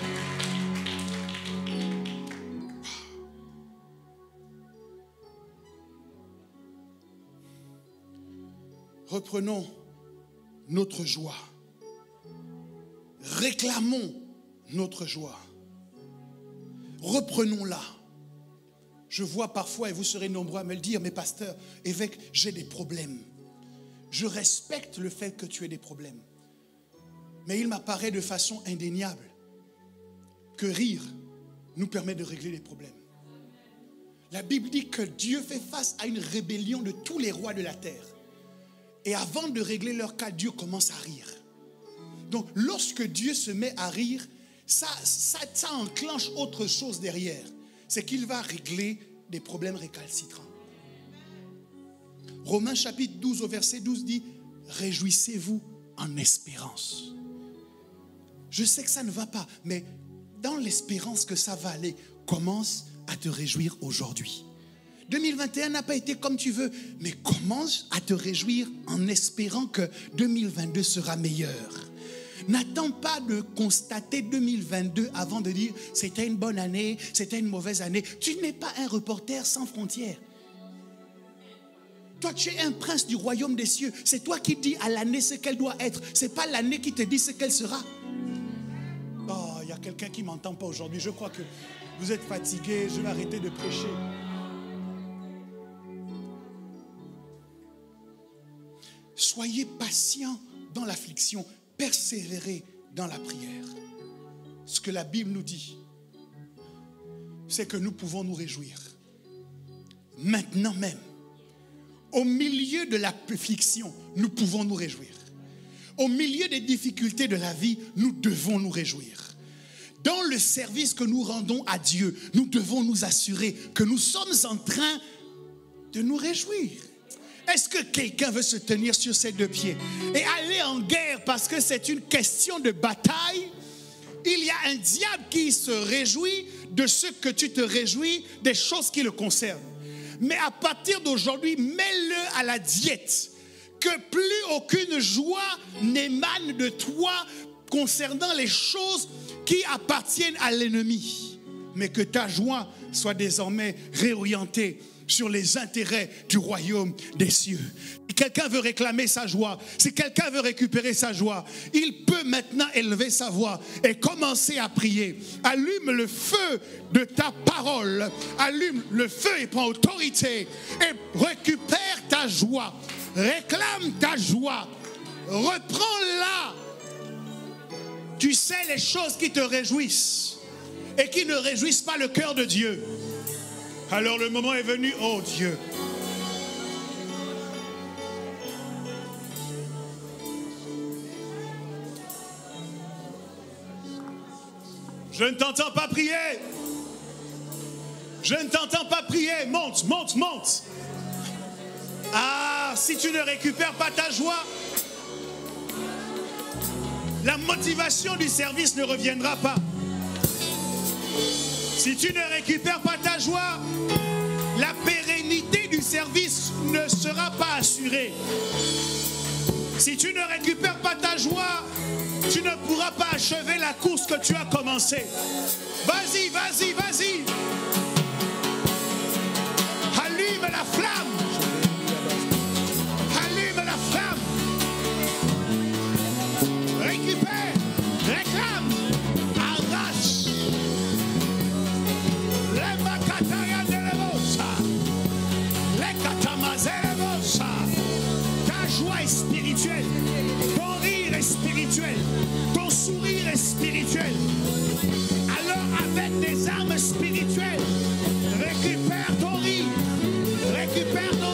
Reprenons notre joie. Réclamons notre joie. Reprenons-la. Je vois parfois, et vous serez nombreux à me le dire, mais pasteur, évêque, j'ai des problèmes. Je respecte le fait que tu aies des problèmes. Mais il m'apparaît de façon indéniable que rire nous permet de régler les problèmes. La Bible dit que Dieu fait face à une rébellion de tous les rois de la terre. Et avant de régler leur cas, Dieu commence à rire. Donc, lorsque Dieu se met à rire, ça enclenche autre chose derrière. C'est qu'il va régler des problèmes récalcitrants. Romains chapitre 12 au verset 12 dit « Réjouissez-vous en espérance ». Je sais que ça ne va pas, mais dans l'espérance que ça va aller, commence à te réjouir aujourd'hui. 2021 n'a pas été comme tu veux, mais commence à te réjouir en espérant que 2022 sera meilleur. N'attends pas de constater 2022 avant de dire c'était une bonne année, c'était une mauvaise année. Tu n'es pas un reporter sans frontières. Toi, tu es un prince du royaume des cieux. C'est toi qui dis à l'année ce qu'elle doit être. Ce n'est pas l'année qui te dit ce qu'elle sera. Oh, il y a quelqu'un qui ne m'entend pas aujourd'hui. Je crois que vous êtes fatigué. Je vais arrêter de prêcher. Soyez patients dans l'affliction. Persévérez dans la prière. Ce que la Bible nous dit, c'est que nous pouvons nous réjouir. Maintenant même. Au milieu de l'affliction, nous pouvons nous réjouir. Au milieu des difficultés de la vie, nous devons nous réjouir. Dans le service que nous rendons à Dieu, nous devons nous assurer que nous sommes en train de nous réjouir. Est-ce que quelqu'un veut se tenir sur ses deux pieds et aller en guerre parce que c'est une question de bataille? Il y a un diable qui se réjouit de ce que tu te réjouis, des choses qui le concernent. Mais à partir d'aujourd'hui, mets-le à la diète. Que plus aucune joie n'émane de toi concernant les choses qui appartiennent à l'ennemi. Mais que ta joie soit désormais réorientée sur les intérêts du royaume des cieux. Si quelqu'un veut réclamer sa joie, si quelqu'un veut récupérer sa joie, il peut maintenant élever sa voix et commencer à prier. Allume le feu de ta parole, allume le feu et prends autorité et récupère ta joie. Réclame ta joie, reprends-la. Tu sais les choses qui te réjouissent et qui ne réjouissent pas le cœur de Dieu. Alors le moment est venu, oh Dieu. Je ne t'entends pas prier. Je ne t'entends pas prier. Monte, monte, monte. Ah, si tu ne récupères pas ta joie, la motivation du service ne reviendra pas. Si tu ne récupères pas ta joie, la pérennité du service ne sera pas assurée. Si tu ne récupères pas ta joie, tu ne pourras pas achever la course que tu as commencée. Vas-y, vas-y, vas-y. Allume la flamme. Allume la flamme. Récupère, réclame, arrache. Ta joie est spirituelle, ton rire est spirituel, ton sourire est spirituel. Alors avec des armes spirituelles, récupère ton rire, récupère ton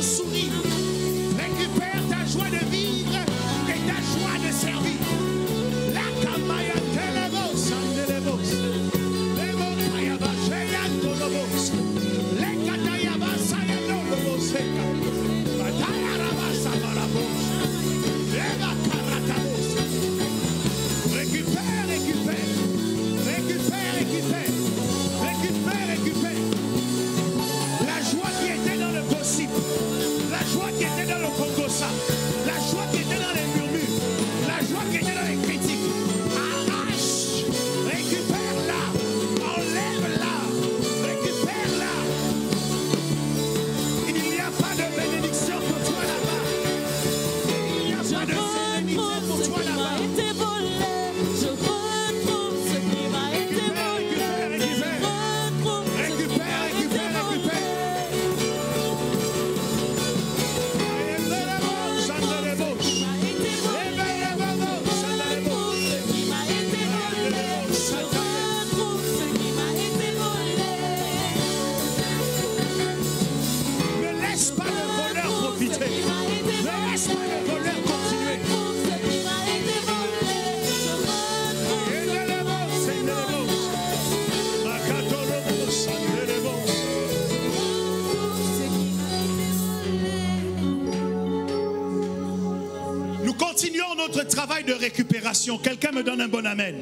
de récupération. Quelqu'un me donne un bon amen.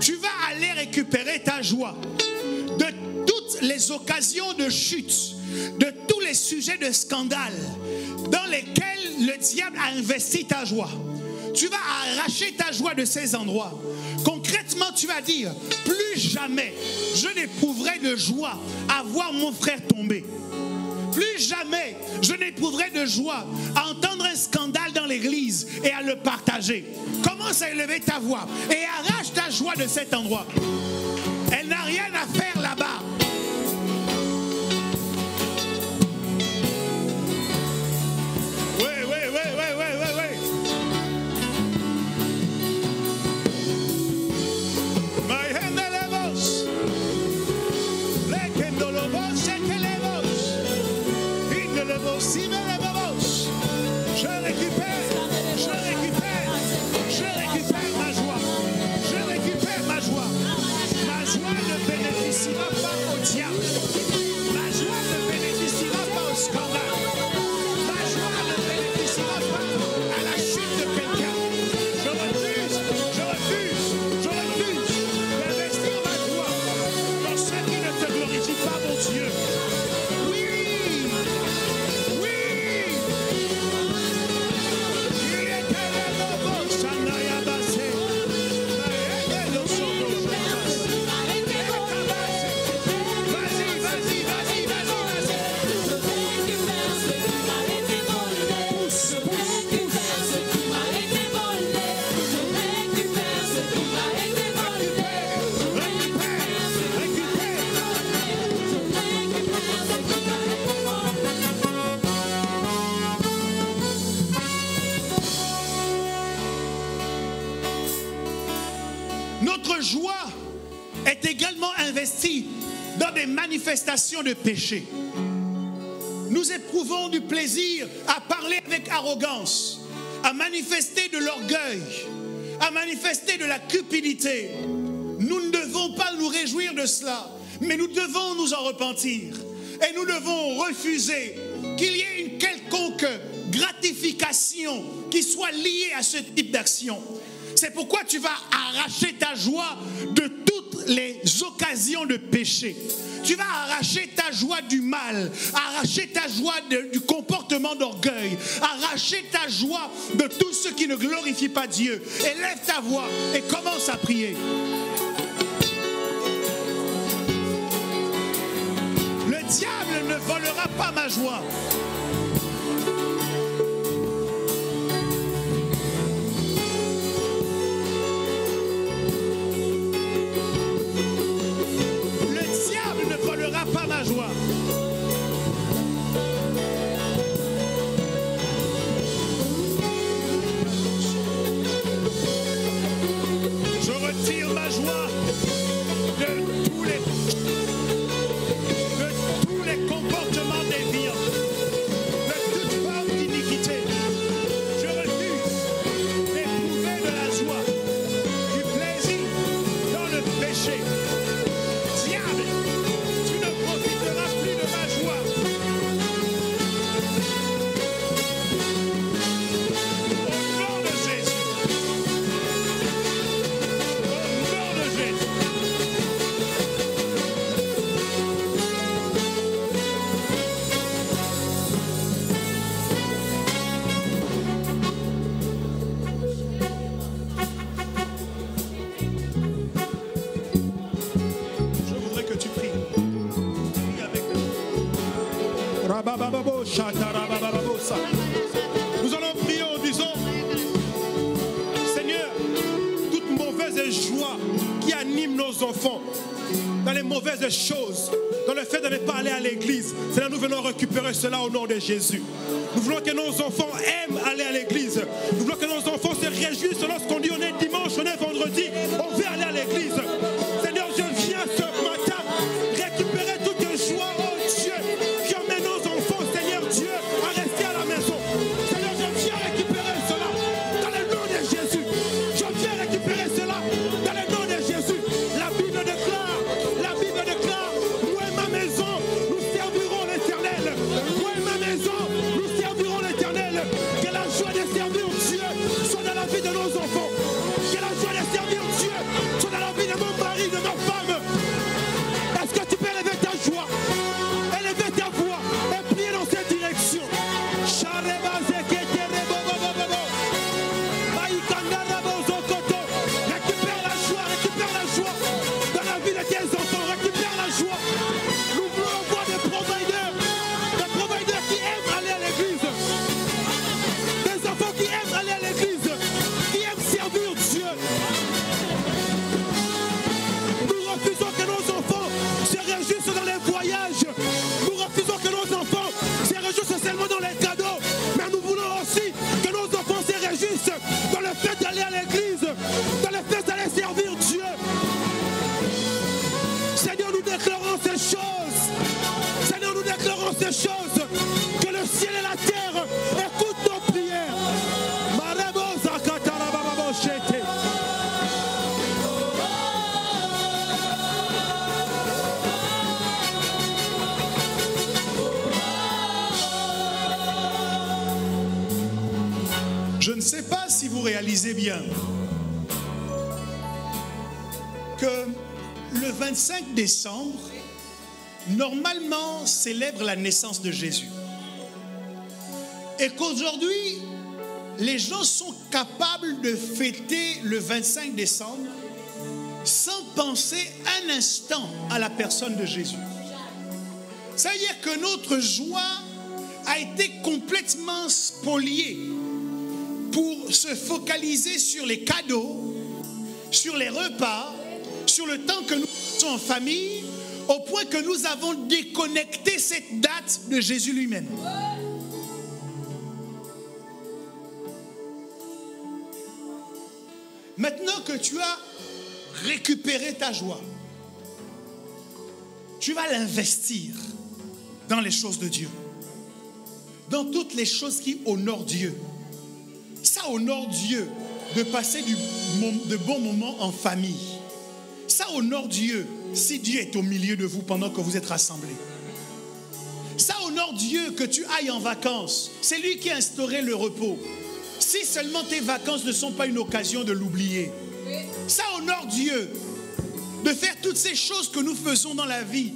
Tu vas aller récupérer ta joie de toutes les occasions de chute, de tous les sujets de scandale dans lesquels le diable a investi ta joie. Tu vas arracher ta joie de ces endroits. Concrètement, tu vas dire, plus jamais je n'éprouverai de joie à voir mon frère tomber. Plus jamais je n'éprouverai de joie à entendre un scandale dans l'église et à le partager. Commence à élever ta voix et arrache ta joie de cet endroit. Elle n'a rien à faire là-bas. Notre joie est également investie dans des manifestations de péché. Nous éprouvons du plaisir à parler avec arrogance, à manifester de l'orgueil, à manifester de la cupidité. Nous ne devons pas nous réjouir de cela, mais nous devons nous en repentir. Et nous devons refuser qu'il y ait une quelconque gratification qui soit liée à ce type d'action. C'est pourquoi tu vas arracher ta joie de toutes les occasions de péché. Tu vas arracher ta joie du mal, arracher ta joie du comportement d'orgueil, arracher ta joie de tout ce qui ne glorifie pas Dieu. Élève ta voix et commence à prier. Le diable ne volera pas ma joie. Pas ma joie. Je retire ma joie de tous les comportements déviants, de toute forme d'iniquité. Je refuse d'éprouver de la joie, du plaisir dans le péché. Diable, tu ne profiteras plus de ma joie. Au nom de Jésus. Au nom de Jésus. Je voudrais que tu pries. Nous allons prier en disant, Seigneur, toute mauvaise joie qui anime nos enfants dans les mauvaises choses, dans le fait de ne pas aller à l'église, Seigneur, nous venons récupérer cela au nom de Jésus. Nous voulons que nos enfants aiment aller à l'église. Nous voulons que nos enfants se réjouissent lorsqu'on dit on est dimanche, on est vendredi, on veut aller à l'église. Seigneur, je viens ce matin récupérer toute joie, oh Dieu, qui emmène nos enfants, Seigneur Dieu, à rester à la maison. Seigneur, je viens récupérer cela dans le nom de Jésus. Je viens récupérer cela dans le nom de Jésus. La Bible déclare, moi et ma maison, nous servirons l'Éternel. Moi et ma maison, nous servirons l'Éternel. Que la joie de servir Dieu soit dans la vie de nos les enfants récupèrent la joie. Nous voulons voir des providers qui aiment aller à l'église. Des enfants qui aiment aller à l'église, qui aiment servir Dieu. Nous refusons que nos enfants se réjouissent dans les voyages. Nous refusons que nos enfants se réjouissent seulement dans les cadeaux. Mais nous voulons aussi que nos enfants se réjouissent dans le fait d'aller à l'église, dans le fait d'aller servir Dieu. Seigneur, nous déclarons ces choses. Seigneur, nous déclarons ces choses. Que le ciel et la terre écoutent nos prières. Je ne sais pas si vous réalisez bien que le 25 décembre, normalement, célèbre la naissance de Jésus. Et qu'aujourd'hui, les gens sont capables de fêter le 25 décembre sans penser un instant à la personne de Jésus. C'est-à-dire que notre joie a été complètement spoliée pour se focaliser sur les cadeaux, sur les repas, sur le temps que nous passons en famille, au point que nous avons déconnecté cette date de Jésus lui-même. Maintenant que tu as récupéré ta joie, tu vas l'investir dans les choses de Dieu, dans toutes les choses qui honorent Dieu. Ça honore Dieu de passer de bons moments en famille. Ça honore Dieu si Dieu est au milieu de vous pendant que vous êtes rassemblés. Ça honore Dieu que tu ailles en vacances. C'est lui qui a instauré le repos. Si seulement tes vacances ne sont pas une occasion de l'oublier. Ça honore Dieu de faire toutes ces choses que nous faisons dans la vie,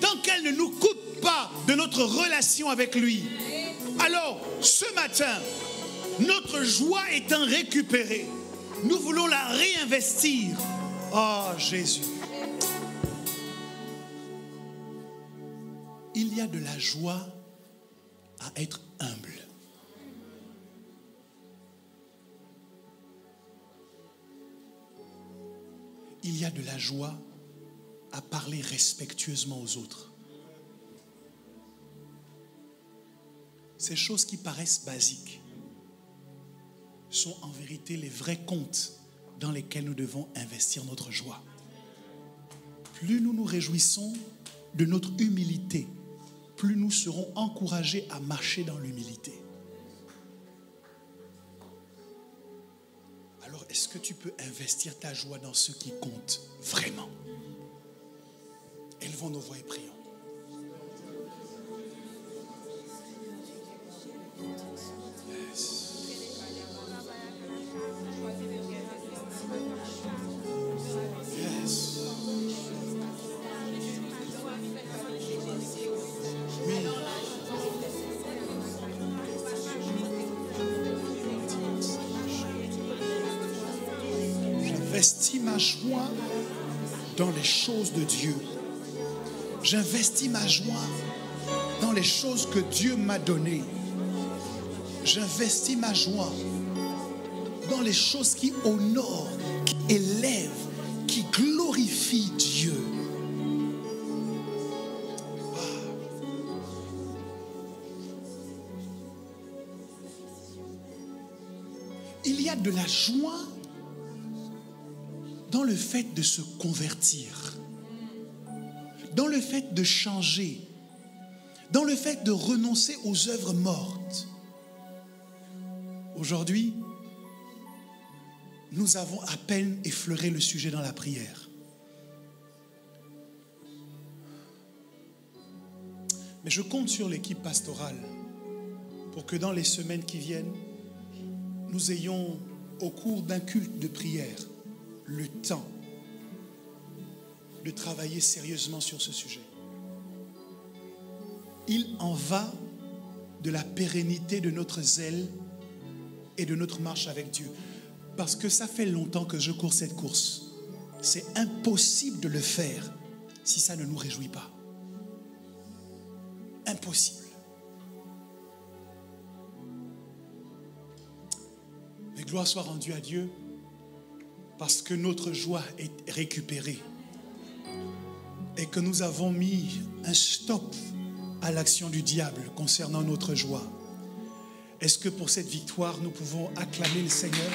tant qu'elles ne nous coupent pas de notre relation avec lui. Alors, ce matin, notre joie étant récupérée, nous voulons la réinvestir. Oh Jésus. Il y a de la joie à être humble. Il y a de la joie à parler respectueusement aux autres. Ces choses qui paraissent basiques sont en vérité les vrais comptes dans lesquels nous devons investir notre joie. Plus nous nous réjouissons de notre humilité, plus nous serons encouragés à marcher dans l'humilité. Alors, est-ce que tu peux investir ta joie dans ce qui compte vraiment? Élevons nos voix et prions. J'investis ma joie dans les choses de Dieu. J'investis ma joie dans les choses que Dieu m'a données. J'investis ma joie dans les choses qui honorent, qui élèvent, qui glorifient Dieu. Il y a de la joie dans le fait de se convertir, dans le fait de changer, dans le fait de renoncer aux œuvres mortes. Aujourd'hui, nous avons à peine effleuré le sujet dans la prière. Mais je compte sur l'équipe pastorale pour que dans les semaines qui viennent, nous ayons au cours d'un culte de prière le temps de travailler sérieusement sur ce sujet. Il en va de la pérennité de notre zèle et de notre marche avec Dieu. Parce que ça fait longtemps que je cours cette course. C'est impossible de le faire si ça ne nous réjouit pas. Impossible. Mais gloire soit rendue à Dieu parce que notre joie est récupérée et que nous avons mis un stop à l'action du diable concernant notre joie. Est-ce que pour cette victoire, nous pouvons acclamer le Seigneur ?